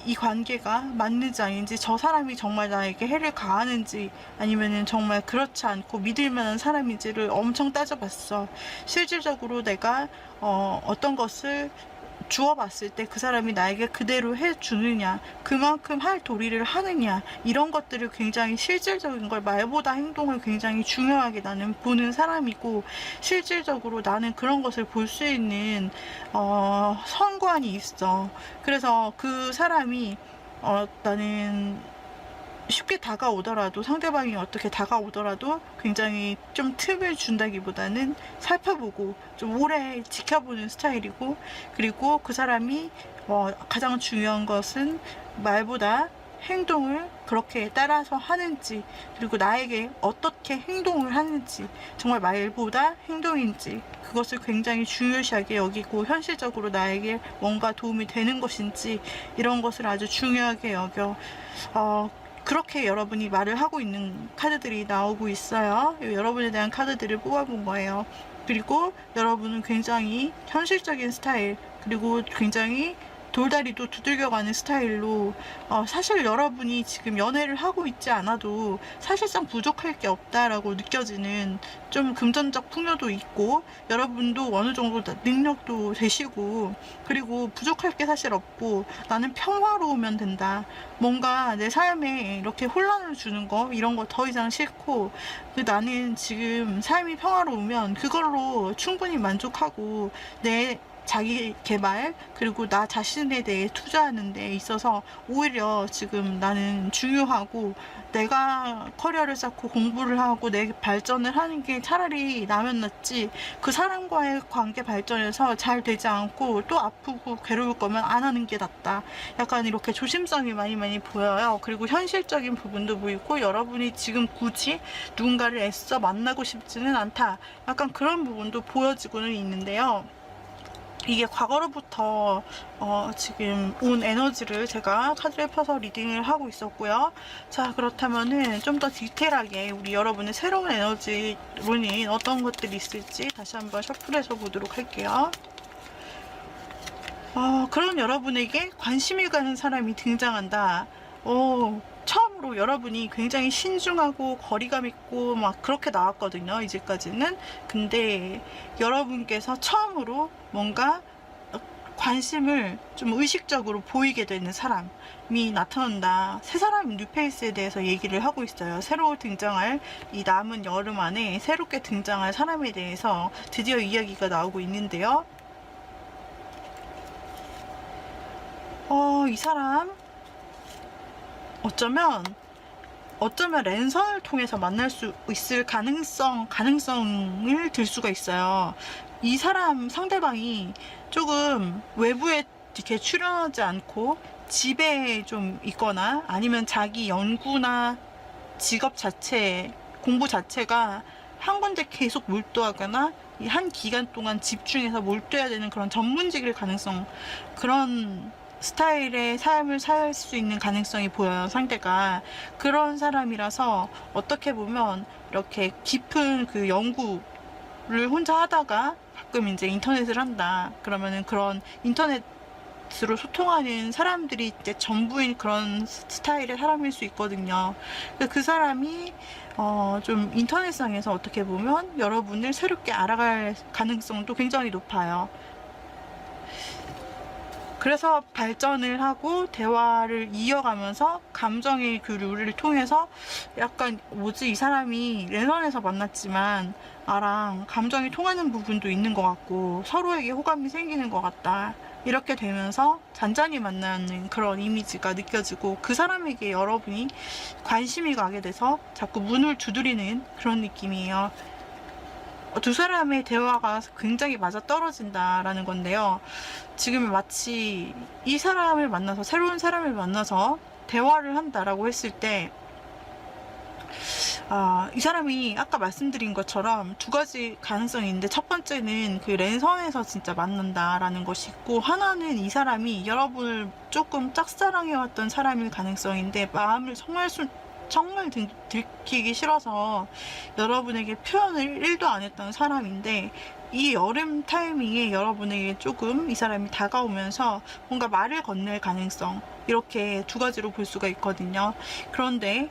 이 관계가 맞는지 아닌지, 저 사람이 정말 나에게 해를 가하는지 아니면은 정말 그렇지 않고 믿을 만한 사람인지를 엄청 따져봤어. 실질적으로 내가 어떤 것을 주어봤을 때 그 사람이 나에게 그대로 해주느냐, 그만큼 할 도리를 하느냐, 이런 것들을 굉장히 실질적인 걸, 말보다 행동을 굉장히 중요하게 나는 보는 사람이고, 실질적으로 나는 그런 것을 볼 수 있는 선관이 있어. 그래서 그 사람이 나는 쉽게 다가오더라도, 상대방이 어떻게 다가오더라도 굉장히 좀 틈을 준다기보다는 살펴보고 좀 오래 지켜보는 스타일이고, 그리고 그 사람이 가장 중요한 것은 말보다 행동을 그렇게 따라서 하는지, 그리고 나에게 어떻게 행동을 하는지, 정말 말보다 행동인지 그것을 굉장히 중요시하게 여기고, 현실적으로 나에게 뭔가 도움이 되는 것인지 이런 것을 아주 중요하게 여겨. 그렇게 여러분이 말을 하고 있는 카드들이 나오고 있어요. 여러분에 대한 카드들을 뽑아본 거예요. 그리고 여러분은 굉장히 현실적인 스타일, 그리고 굉장히 돌다리도 두들겨가는 스타일로, 사실 여러분이 지금 연애를 하고 있지 않아도 사실상 부족할 게 없다라고 느껴지는 좀 금전적 풍요도 있고, 여러분도 어느 정도 능력도 되시고, 그리고 부족할 게 사실 없고, 나는 평화로우면 된다, 뭔가 내 삶에 이렇게 혼란을 주는 거, 이런 거 더 이상 싫고, 나는 지금 삶이 평화로우면 그걸로 충분히 만족하고, 내 자기 개발, 그리고 나 자신에 대해 투자하는 데 있어서 오히려 지금 나는 중요하고, 내가 커리어를 쌓고 공부를 하고 내 발전을 하는 게 차라리 나면 낫지, 그 사람과의 관계 발전에서 잘 되지 않고 또 아프고 괴로울 거면 안 하는 게 낫다. 약간 이렇게 조심성이 많이 보여요. 그리고 현실적인 부분도 보이고, 여러분이 지금 굳이 누군가를 애써 만나고 싶지는 않다, 약간 그런 부분도 보여지고는 있는데요. 이게 과거로부터 지금 온 에너지를 제가 카드를 펴서 리딩을 하고 있었고요. 자, 그렇다면은 좀 더 디테일하게 우리 여러분의 새로운 에너지 룬이 어떤 것들이 있을지 다시 한번 셔플해서 보도록 할게요. 그런 여러분에게 관심이 가는 사람이 등장한다. 처음으로 여러분이 굉장히 신중하고 거리감 있고 막 그렇게 나왔거든요, 이제까지는. 근데 여러분께서 처음으로 뭔가 관심을 좀 의식적으로 보이게 되는 사람이 나타난다. 새 사람 뉴페이스에 대해서 얘기를 하고 있어요. 새로 등장할, 이 남은 여름 안에 새롭게 등장할 사람에 대해서 드디어 이야기가 나오고 있는데요. 이 사람 어쩌면 랜선을 통해서 만날 수 있을 가능성을 들 수가 있어요. 이 사람 상대방이 조금 외부에 이렇게 출연하지 않고 집에 좀 있거나, 아니면 자기 연구나 직업 자체, 공부 자체가 한 군데 계속 몰두하거나 이 한 기간 동안 집중해서 몰두해야 되는 그런 전문직일 가능성, 그런 스타일의 삶을 살 수 있는 가능성이 보여요, 상대가. 그런 사람이라서 어떻게 보면 이렇게 깊은 그 연구를 혼자 하다가 가끔 이제 인터넷을 한다. 그러면은 그런 인터넷으로 소통하는 사람들이 이제 전부인 그런 스타일의 사람일 수 있거든요. 그 사람이 좀 인터넷상에서 어떻게 보면 여러분을 새롭게 알아갈 가능성도 굉장히 높아요. 그래서 발전을 하고 대화를 이어가면서 감정의 교류를 통해서 약간 뭐지, 이 사람이 랜선에서 만났지만 나랑 감정이 통하는 부분도 있는 것 같고 서로에게 호감이 생기는 것 같다, 이렇게 되면서 잔잔히 만나는 그런 이미지가 느껴지고, 그 사람에게 여러분이 관심이 가게 돼서 자꾸 문을 두드리는 그런 느낌이에요. 두 사람의 대화가 굉장히 맞아떨어진다라는 건데요. 지금 마치 이 사람을 만나서, 새로운 사람을 만나서 대화를 한다라고 했을 때, 이 사람이 아까 말씀드린 것처럼 두 가지 가능성이 있는데, 첫 번째는 그 랜선에서 진짜 만난다라는 것이 있고, 하나는 이 사람이 여러분을 조금 짝사랑해왔던 사람일 가능성인데, 마음을 정말 들키기 싫어서 여러분에게 표현을 1도 안 했던 사람인데, 이 여름 타이밍에 여러분에게 조금 이 사람이 다가오면서 뭔가 말을 건넬 가능성, 이렇게 두 가지로 볼 수가 있거든요. 그런데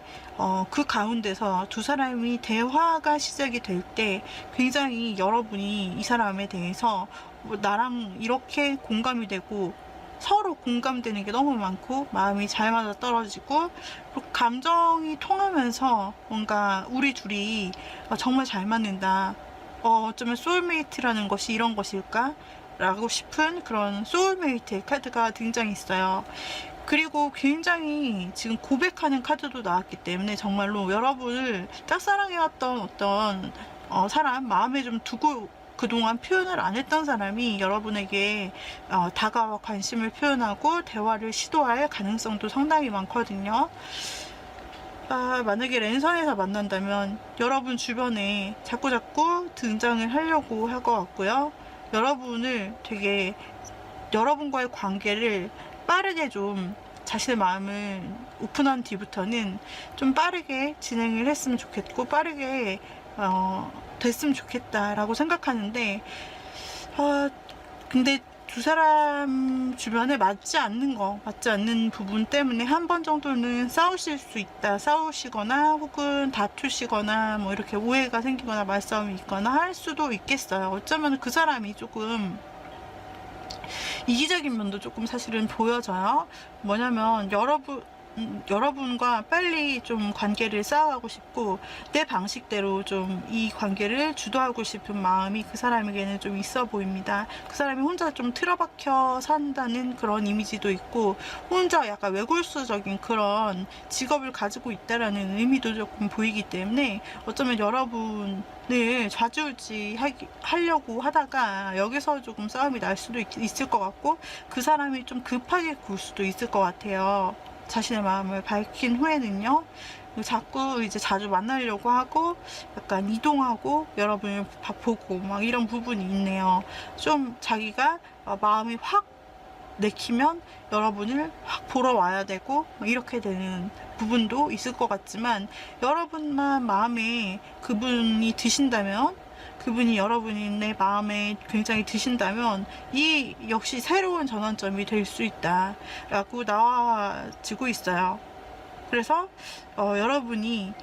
그 가운데서 두 사람이 대화가 시작이 될 때 굉장히 여러분이 이 사람에 대해서 나랑 이렇게 공감이 되고, 서로 공감되는 게 너무 많고, 마음이 잘 맞아 떨어지고, 그리고 감정이 통하면서 뭔가 우리 둘이 정말 잘 맞는다, 어쩌면 소울메이트라는 것이 이런 것일까? 라고 싶은 그런 소울메이트의 카드가 등장했어요. 그리고 굉장히 지금 고백하는 카드도 나왔기 때문에, 정말로 여러분을 짝사랑해왔던 어떤 사람, 마음에 좀 두고 그동안 표현을 안 했던 사람이 여러분에게 다가와 관심을 표현하고 대화를 시도할 가능성도 상당히 많거든요. 만약에 랜선에서 만난다면 여러분 주변에 자꾸자꾸 등장을 하려고 할 것 같고요. 여러분과의 관계를 빠르게 좀, 자신의 마음을 오픈한 뒤부터는 좀 빠르게 진행을 했으면 좋겠고, 빠르게 됐으면 좋겠다라고 생각하는데, 근데 두 사람 주변에 맞지 않는 부분 때문에 한 번 정도는 싸우실 수 있다. 싸우시거나 혹은 다투시거나 뭐 이렇게 오해가 생기거나 말싸움이 있거나 할 수도 있겠어요. 어쩌면 그 사람이 조금 이기적인 면도 조금 사실은 보여져요. 뭐냐면 여러분과 빨리 좀 관계를 쌓아가고 싶고, 내 방식대로 좀 이 관계를 주도하고 싶은 마음이 그 사람에게는 좀 있어 보입니다. 그 사람이 혼자 좀 틀어박혀 산다는 그런 이미지도 있고, 혼자 약간 외골수적인 그런 직업을 가지고 있다라는 의미도 조금 보이기 때문에, 어쩌면 여러분을 좌지우지 하려고 하다가 여기서 조금 싸움이 날 수도 있을 것 같고, 그 사람이 좀 급하게 굴 수도 있을 것 같아요. 자신의 마음을 밝힌 후에는요, 자꾸 이제 자주 만나려고 하고, 약간 이동하고, 여러분을 보고, 막 이런 부분이 있네요. 좀 자기가 마음이 확 내키면 여러분을 확 보러 와야 되고, 이렇게 되는 부분도 있을 것 같지만, 여러분만 마음에 그분이 드신다면, 그분이 여러분의 마음에 굉장히 드신다면, 이 역시 새로운 전환점이 될 수 있다 라고 나와지고 있어요. 그래서 여러분이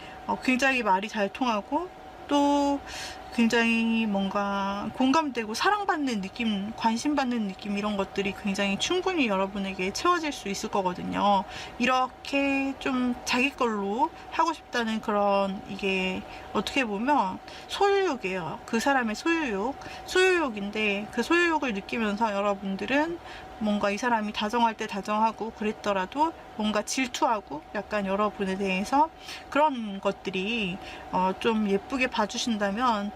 굉장히 말이 잘 통하고, 또 굉장히 뭔가 공감되고 사랑받는 느낌, 관심받는 느낌, 이런 것들이 굉장히 충분히 여러분에게 채워질 수 있을 거거든요. 이렇게 좀 자기 걸로 하고 싶다는 그런, 이게 어떻게 보면 소유욕이에요. 그 사람의 소유욕인데, 그 소유욕을 느끼면서 여러분들은 뭔가 이 사람이 다정할 때 다정하고 그랬더라도 뭔가 질투하고, 약간 여러분에 대해서 그런 것들이 좀 예쁘게 봐주신다면,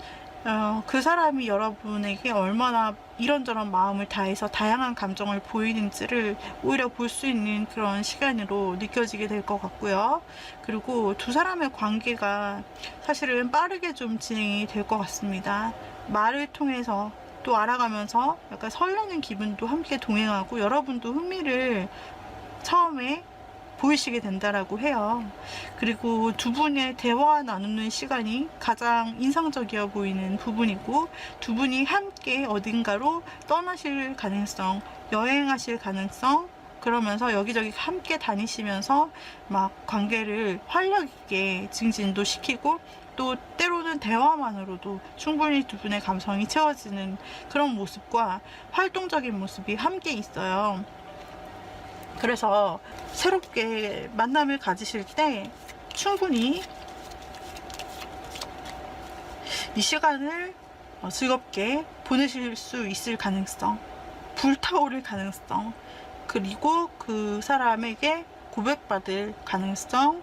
그 사람이 여러분에게 얼마나 이런저런 마음을 다해서 다양한 감정을 보이는지를 오히려 볼 수 있는 그런 시간으로 느껴지게 될 것 같고요. 그리고 두 사람의 관계가 사실은 빠르게 좀 진행이 될 것 같습니다. 말을 통해서 또 알아가면서 약간 설레는 기분도 함께 동행하고, 여러분도 흥미를 처음에 보이시게 된다라고 해요. 그리고 두 분의 대화 나누는 시간이 가장 인상적이어 보이는 부분이고, 두 분이 함께 어딘가로 떠나실 가능성, 여행하실 가능성, 그러면서 여기저기 함께 다니시면서 막 관계를 활력 있게 증진도 시키고, 또 때로는 대화만으로도 충분히 두 분의 감성이 채워지는 그런 모습과 활동적인 모습이 함께 있어요. 그래서 새롭게 만남을 가지실 때 충분히 이 시간을 즐겁게 보내실 수 있을 가능성, 불타오를 가능성, 그리고 그 사람에게 고백받을 가능성,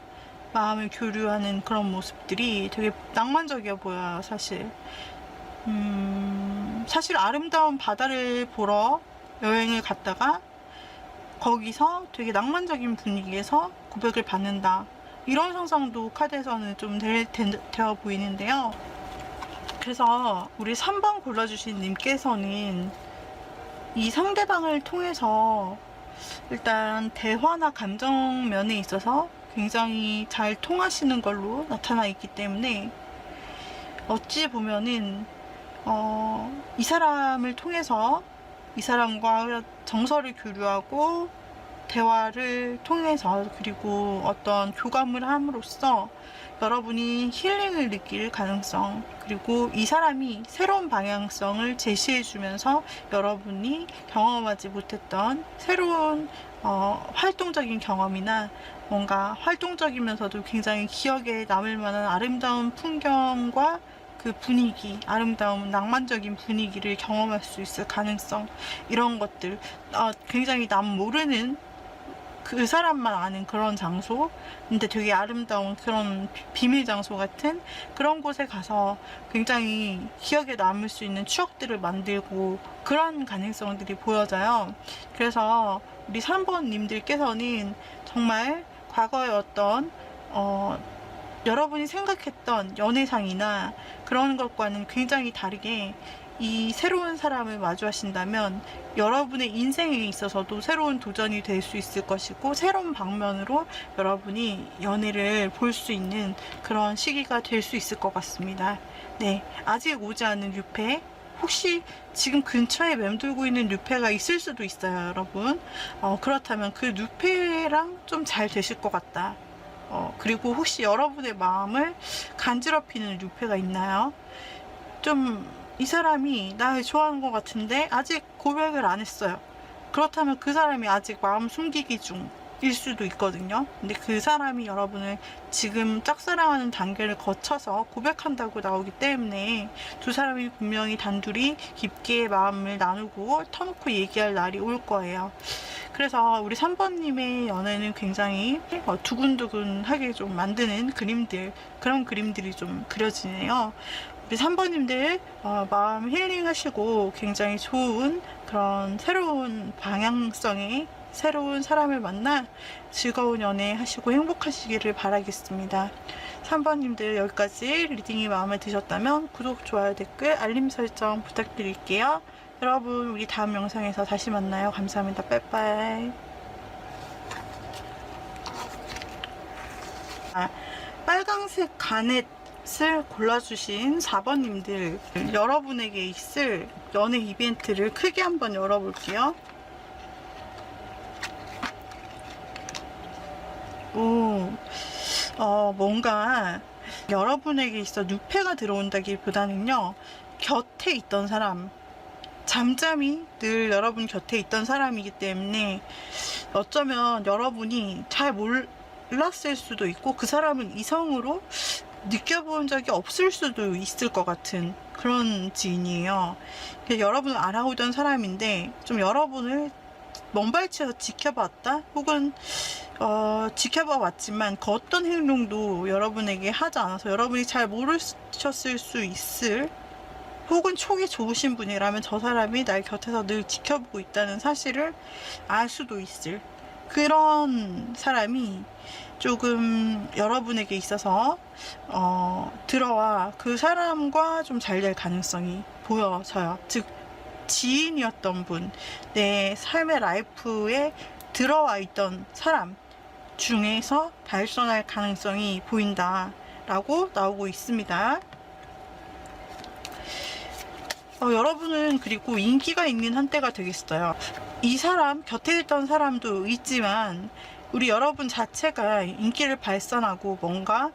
마음을 교류하는 그런 모습들이 되게 낭만적이어 보여요, 사실. 사실 아름다운 바다를 보러 여행을 갔다가 거기서 되게 낭만적인 분위기에서 고백을 받는다, 이런 상상도 카드에서는 좀 되어 보이는데요. 그래서 우리 3번 골라주신 님께서는 이 상대방을 통해서 일단 대화나 감정 면에 있어서 굉장히 잘 통하시는 걸로 나타나 있기 때문에 어찌 보면은 이 사람을 통해서 이 사람과 정서를 교류하고 대화를 통해서, 그리고 어떤 교감을 함으로써 여러분이 힐링을 느낄 가능성, 그리고 이 사람이 새로운 방향성을 제시해 주면서 여러분이 경험하지 못했던 새로운 활동적인 경험이나 뭔가 활동적이면서도 굉장히 기억에 남을 만한 아름다운 풍경과 그 분위기, 아름다운 낭만적인 분위기를 경험할 수 있을 가능성, 이런 것들, 굉장히 남 모르는 그 사람만 아는 그런 장소, 근데 되게 아름다운 그런 비밀 장소 같은 그런 곳에 가서 굉장히 기억에 남을 수 있는 추억들을 만들고, 그런 가능성들이 보여져요. 그래서 우리 3번 님들께서는 정말 과거의 어떤 여러분이 생각했던 연애상이나 그런 것과는 굉장히 다르게 이 새로운 사람을 마주하신다면 여러분의 인생에 있어서도 새로운 도전이 될 수 있을 것이고, 새로운 방면으로 여러분이 연애를 볼 수 있는 그런 시기가 될 수 있을 것 같습니다. 네, 아직 오지 않은 뉴페, 혹시 지금 근처에 맴돌고 있는 뉴페가 있을 수도 있어요, 여러분. 그렇다면 그 뉴페랑 좀 잘 되실 것 같다. 그리고 혹시 여러분의 마음을 간지럽히는 뉴페가 있나요? 좀 이 사람이 나를 좋아하는 것 같은데 아직 고백을 안 했어요. 그렇다면 그 사람이 아직 마음 숨기기 중일 수도 있거든요. 근데 그 사람이 여러분을 지금 짝사랑하는 단계를 거쳐서 고백한다고 나오기 때문에 두 사람이 분명히 단둘이 깊게 마음을 나누고 터놓고 얘기할 날이 올 거예요. 그래서 우리 3번님의 연애는 굉장히 두근두근하게 좀 만드는 그림들, 그런 그림들이 좀 그려지네요. 우리 3번님들 마음 힐링하시고 굉장히 좋은 그런 새로운 방향성의 새로운 사람을 만나 즐거운 연애 하시고 행복하시기를 바라겠습니다. 3번님들 여기까지 리딩이 마음에 드셨다면 구독, 좋아요, 댓글, 알림 설정 부탁드릴게요. 여러분, 우리 다음 영상에서 다시 만나요. 감사합니다. 빠이빠이. 빨강색 가넷을 골라주신 4번님들, 여러분에게 있을 연애 이벤트를 크게 한번 열어볼게요. 뭔가 여러분에게 있어 뉴페가 들어온다기보다는요, 곁에 있던 사람, 잠잠히 늘 여러분 곁에 있던 사람이기 때문에 어쩌면 여러분이 잘 몰랐을 수도 있고 그 사람은 이성으로 느껴본 적이 없을 수도 있을 것 같은 그런 지인이에요. 여러분을 알아오던 사람인데 좀 여러분을 먼발치에서 지켜봤다, 혹은 지켜봐 왔지만 그 어떤 행동도 여러분에게 하지 않아서 여러분이 잘 모르셨을 수 있을, 혹은 촉이 좋으신 분이라면 저 사람이 날 곁에서 늘 지켜보고 있다는 사실을 알 수도 있을 그런 사람이 조금 여러분에게 있어서 들어와 그 사람과 좀 잘 될 가능성이 보여져요. 즉 지인이었던 분, 내 삶의 라이프에 들어와 있던 사람 중에서 발전할 가능성이 보인다 라고 나오고 있습니다. 여러분은 그리고 인기가 있는 한때가 되겠어요. 이 사람, 곁에 있던 사람도 있지만 우리 여러분 자체가 인기를 발산하고 뭔가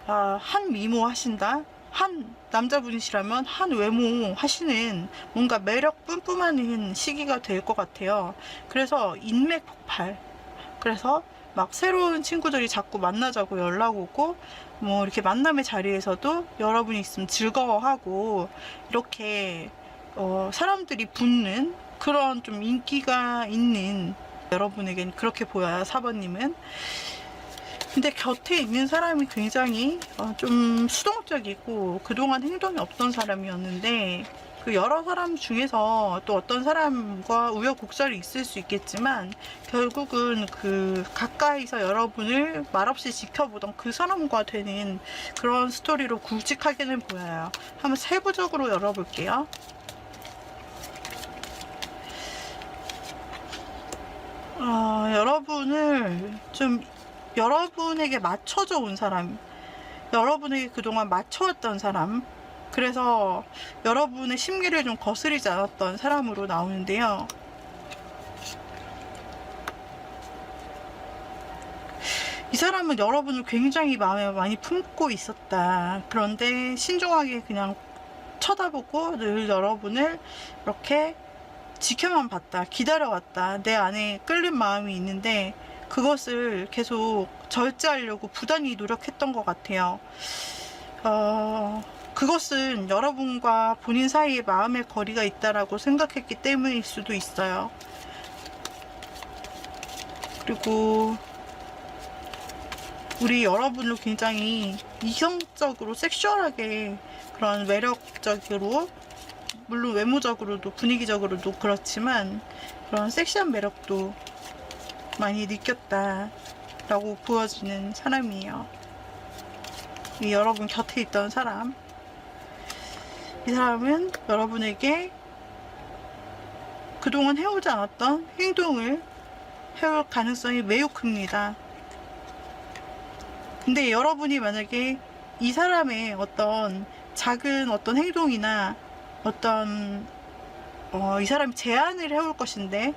한 미모 하신다, 한 남자분이시라면 한 외모 하시는 뭔가 매력 뿜뿜하는 시기가 될 것 같아요. 그래서 인맥 폭발, 그래서 막 새로운 친구들이 자꾸 만나자고 연락 오고, 뭐 이렇게 만남의 자리에서도 여러분이 있으면 즐거워하고, 이렇게 사람들이 붙는 그런 좀 인기가 있는 여러분에겐 그렇게 보여요. 4번님은 근데 곁에 있는 사람이 굉장히 좀 수동적이고 그동안 행동이 없던 사람이었는데, 그 여러 사람 중에서 또 어떤 사람과 우여곡절이 있을 수 있겠지만 결국은 그 가까이서 여러분을 말없이 지켜보던 그 사람과 되는 그런 스토리로 굵직하게는 보여요. 한번 세부적으로 열어볼게요. 여러분을 좀, 여러분에게 맞춰져 온 사람, 여러분에게 그동안 맞춰왔던 사람, 그래서 여러분의 심기를 좀 거스르지 않았던 사람으로 나오는데요. 이 사람은 여러분을 굉장히 마음에 많이 품고 있었다. 그런데 신중하게 그냥 쳐다보고 늘 여러분을 이렇게 지켜만 봤다, 기다려왔다. 내 안에 끌린 마음이 있는데 그것을 계속 절제하려고 부단히 노력했던 것 같아요. 그것은 여러분과 본인 사이에 마음의 거리가 있다라고 생각했기 때문일 수도 있어요. 그리고 우리 여러분을 굉장히 이성적으로 섹슈얼하게, 그런 매력적으로, 물론 외모적으로도 분위기적으로도 그렇지만 그런 섹시한 매력도 많이 느꼈다라고 보여지는 사람이에요. 이 여러분 곁에 있던 사람, 이 사람은 여러분에게 그동안 해오지 않았던 행동을 해올 가능성이 매우 큽니다. 근데 여러분이 만약에 이 사람의 어떤 작은 어떤 행동이나 어떤 이 사람이 제안을 해올 것인데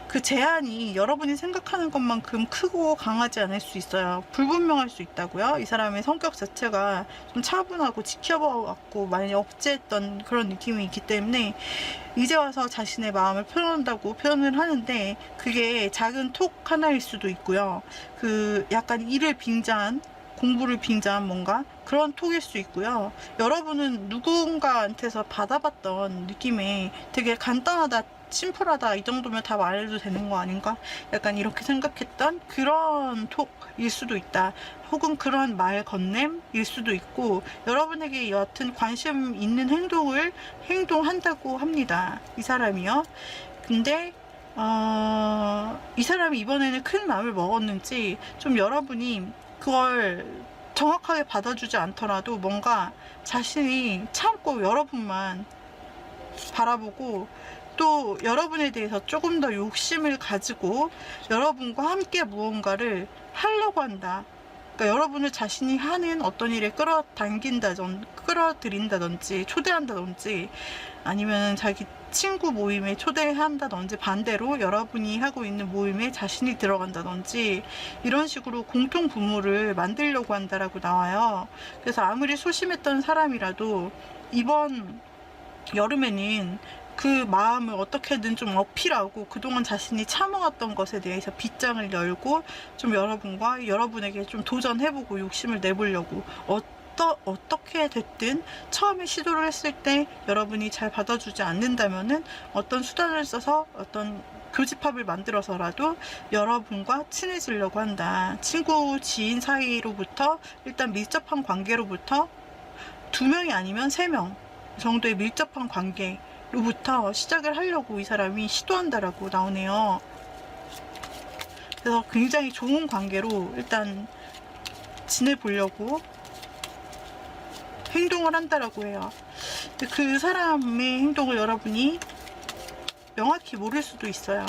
그 제안이 여러분이 생각하는 것만큼 크고 강하지 않을 수 있어요. 불분명할 수 있다고요. 이 사람의 성격 자체가 좀 차분하고 지켜봐왔고 많이 억제했던 그런 느낌이 있기 때문에 이제 와서 자신의 마음을 표현한다고 표현을 하는데, 그게 작은 톡 하나일 수도 있고요. 그 약간 일을 빙자한, 공부를 빙자한 뭔가 그런 톡일 수 있고요. 여러분은 누군가한테서 받아봤던 느낌에 되게 간단하다, 심플하다, 이 정도면 다 말해도 되는 거 아닌가? 약간 이렇게 생각했던 그런 톡일 수도 있다. 혹은 그런 말 건넴일 수도 있고, 여러분에게 여하튼 관심 있는 행동한다고 합니다. 이 사람이요. 근데 이 사람이 이번에는 큰 마음을 먹었는지 좀 여러분이 그걸 정확하게 받아주지 않더라도 뭔가 자신이 참고 여러분만 바라보고 또 여러분에 대해서 조금 더 욕심을 가지고 여러분과 함께 무언가를 하려고 한다. 그러니까 여러분을 자신이 하는 어떤 일에 끌어들인다든지 초대한다든지, 아니면 자기 친구 모임에 초대한다든지, 반대로 여러분이 하고 있는 모임에 자신이 들어간다든지, 이런 식으로 공통 부모를 만들려고 한다라고 나와요. 그래서 아무리 소심했던 사람이라도 이번 여름에는 그 마음을 어떻게든 좀 어필하고 그동안 자신이 참아왔던 것에 대해서 빗장을 열고 좀 여러분에게 좀 도전해보고 욕심을 내보려고, 어떻게 됐든 처음에 시도를 했을 때 여러분이 잘 받아주지 않는다면은 어떤 수단을 써서 어떤 교집합을 만들어서라도 여러분과 친해지려고 한다. 친구, 지인 사이로부터, 일단 밀접한 관계로부터 2명이 아니면 3명 정도의 밀접한 관계로부터 시작을 하려고 이 사람이 시도한다라고 나오네요. 그래서 굉장히 좋은 관계로 일단 지내보려고 행동을 한다라고 해요. 근데 그 사람의 행동을 여러분이 명확히 모를 수도 있어요.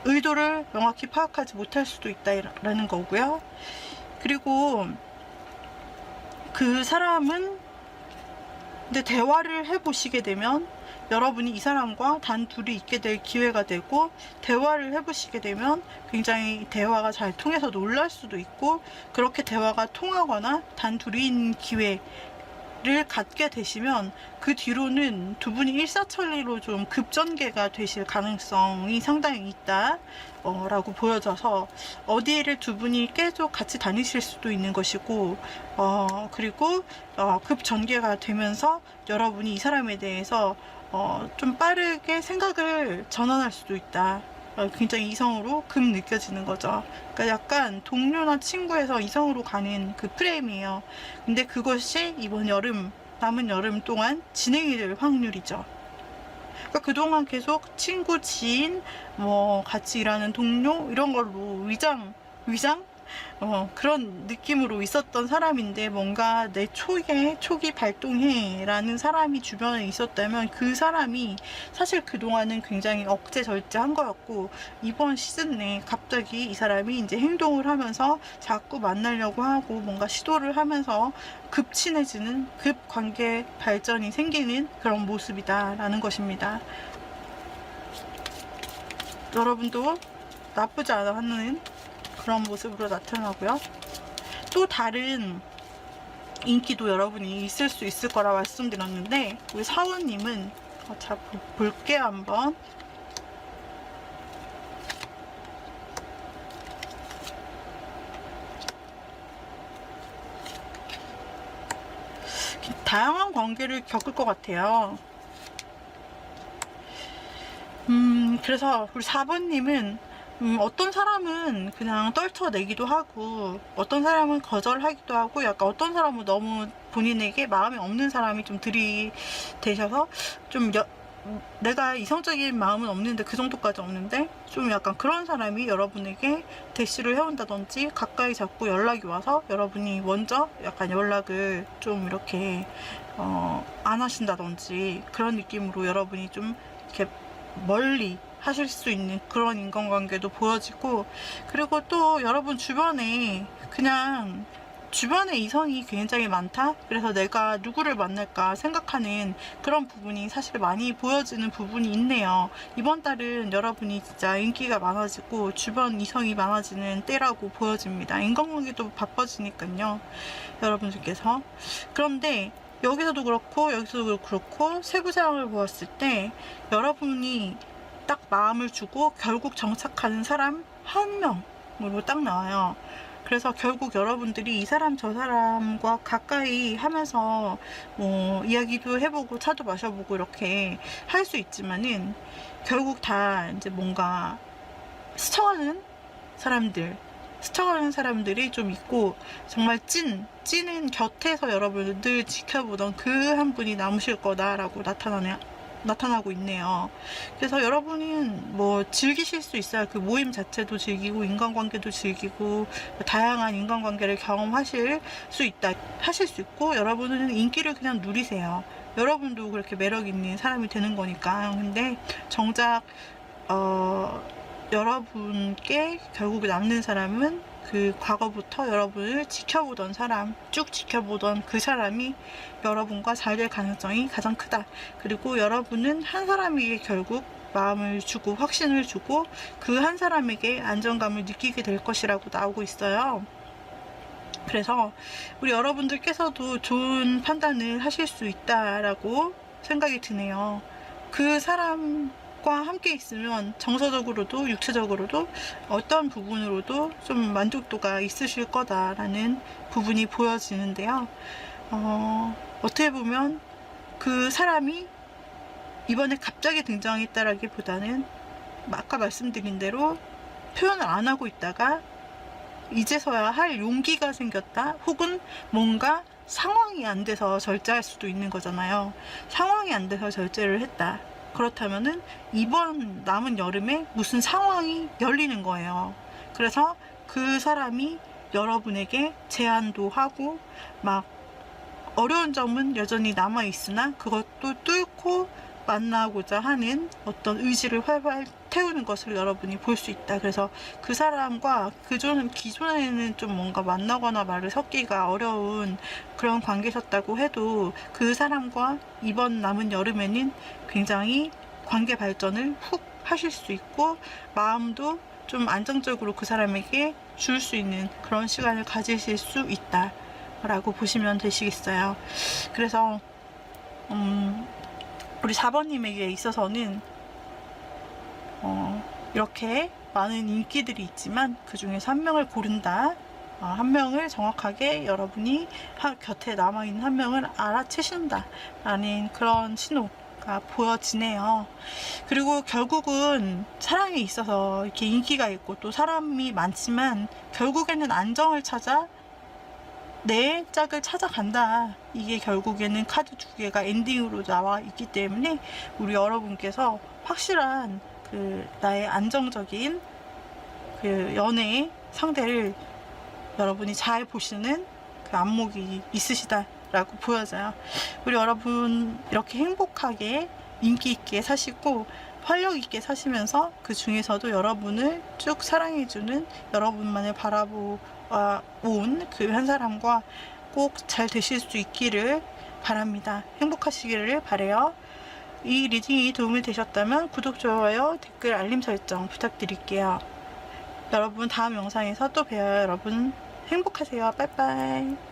의도를 명확히 파악하지 못할 수도 있다라는 거고요. 그리고 그 사람은, 근데 대화를 해보시게 되면 여러분이 이 사람과 단둘이 있게 될 기회가 되고, 대화를 해보시게 되면 굉장히 대화가 잘 통해서 놀랄 수도 있고, 그렇게 대화가 통하거나 단둘이 있는 기회를 갖게 되시면 그 뒤로는 두 분이 일사천리로 좀 급전개가 되실 가능성이 상당히 있다 라고 보여져서, 어디를 두 분이 계속 같이 다니실 수도 있는 것이고, 그리고 급전개가 되면서 여러분이 이 사람에 대해서 좀 빠르게 생각을 전환할 수도 있다. 굉장히 이성으로 급 느껴지는 거죠. 그러니까 약간 동료나 친구에서 이성으로 가는 그 프레임이에요. 근데 그것이 이번 여름, 남은 여름 동안 진행이 될 확률이죠. 그러니까 그동안 계속 친구, 지인, 뭐 같이 일하는 동료 이런 걸로 위장 그런 느낌으로 있었던 사람인데, 뭔가 내 촉이 발동해 라는 사람이 주변에 있었다면 그 사람이 사실 그동안은 굉장히 억제 절제한 거였고, 이번 시즌 내에 갑자기 이 사람이 이제 행동을 하면서 자꾸 만나려고 하고 뭔가 시도를 하면서 급 친해지는, 급 관계 발전이 생기는 그런 모습이다 라는 것입니다. 여러분도 나쁘지 않은 그런 모습으로 나타나고요. 또 다른 인기도 여러분이 있을 수 있을 거라 말씀드렸는데, 우리 사원님은 자 볼게요. 한번 다양한 관계를 겪을 것 같아요. 그래서 우리 4번님은 어떤 사람은 그냥 떨쳐내기도 하고, 어떤 사람은 거절하기도 하고, 약간 어떤 사람은 너무 본인에게 마음이 없는 사람이 좀 들이대셔서 좀 내가 이성적인 마음은 없는데, 그 정도까지 없는데 좀 약간 그런 사람이 여러분에게 대시를 해온다든지 가까이 자꾸 연락이 와서 여러분이 먼저 약간 연락을 좀 이렇게 안 하신다든지, 그런 느낌으로 여러분이 좀 이렇게 멀리 하실 수 있는 그런 인간관계도 보여지고, 그리고 또 여러분 주변에 그냥 주변에 이성이 굉장히 많다? 그래서 내가 누구를 만날까 생각하는 그런 부분이 사실 많이 보여지는 부분이 있네요. 이번 달은 여러분이 진짜 인기가 많아지고 주변 이성이 많아지는 때라고 보여집니다. 인간관계도 바빠지니까요, 여러분들께서. 그런데 여기서도 그렇고 그렇고 세부 상황을 보았을 때 여러분이 딱 마음을 주고 결국 정착하는 사람 한 명으로 딱 나와요. 그래서 결국 여러분들이 이 사람 저 사람과 가까이 하면서 뭐 이야기도 해보고 차도 마셔보고 이렇게 할 수 있지만은, 결국 다 이제 뭔가 스쳐가는 사람들이 좀 있고, 정말 찐은 곁에서 여러분들 늘 지켜보던 그 한 분이 남으실 거다라고 나타나고 있네요. 그래서 여러분은 뭐 즐기실 수 있어요. 그 모임 자체도 즐기고 인간관계도 즐기고 다양한 인간관계를 경험하실 수 있고, 여러분은 인기를 그냥 누리세요. 여러분도 그렇게 매력 있는 사람이 되는 거니까. 근데 정작 여러분께 결국 남는 사람은 그 과거부터 여러분을 쭉 지켜보던 그 사람이 여러분과 잘 될 가능성이 가장 크다. 그리고 여러분은 한 사람에게 결국 마음을 주고 확신을 주고 그 한 사람에게 안정감을 느끼게 될 것이라고 나오고 있어요. 그래서 우리 여러분들께서도 좋은 판단을 하실 수 있다라고 생각이 드네요. 그 사람과 함께 있으면 정서적으로도 육체적으로도 어떤 부분으로도 좀 만족도가 있으실 거다라는 부분이 보여지는데요. 어떻게 보면 그 사람이 이번에 갑자기 등장했다라기보다는 아까 말씀드린 대로 표현을 안 하고 있다가 이제서야 할 용기가 생겼다, 혹은 뭔가 상황이 안 돼서 절제할 수도 있는 거잖아요. 상황이 안 돼서 절제를 했다. 그렇다면은 이번 남은 여름에 무슨 상황이 열리는 거예요. 그래서 그 사람이 여러분에게 제안도 하고 막 어려운 점은 여전히 남아 있으나 그것도 뚫고 만나고자 하는 어떤 의지를 활발 태우는 것을 여러분이 볼 수 있다. 그래서 그 사람과 기존에는 좀 뭔가 만나거나 말을 섞기가 어려운 그런 관계셨다고 해도, 그 사람과 이번 남은 여름에는 굉장히 관계 발전을 훅 하실 수 있고, 마음도 좀 안정적으로 그 사람에게 줄 수 있는 그런 시간을 가지실 수 있다 라고 보시면 되시겠어요. 그래서 우리 4번님에게 있어서는 이렇게 많은 인기들이 있지만 그 중에서 한 명을 고른다, 한 명을 정확하게 여러분이 곁에 남아있는 한 명을 알아채신다 라는 그런 신호, 보여지네요. 그리고 결국은 사랑에 있어서 이렇게 인기가 있고 또 사람이 많지만 결국에는 안정을 찾아 내 짝을 찾아간다. 이게 결국에는 카드 두 개가 엔딩으로 나와 있기 때문에 우리 여러분께서 확실한 나의 안정적인 연애 상대를 여러분이 잘 보시는 안목이 있으시다라고 보여져요. 우리 여러분 이렇게 행복하게 인기 있게 사시고 활력 있게 사시면서 그 중에서도 여러분을 쭉 사랑해주는 여러분만을 바라보온 그 한 사람과 꼭 잘 되실 수 있기를 바랍니다. 행복하시기를 바래요. 이 리딩이 도움이 되셨다면 구독, 좋아요, 댓글, 알림 설정 부탁드릴게요. 여러분 다음 영상에서 또 봬요. 여러분 행복하세요. 빠이빠이.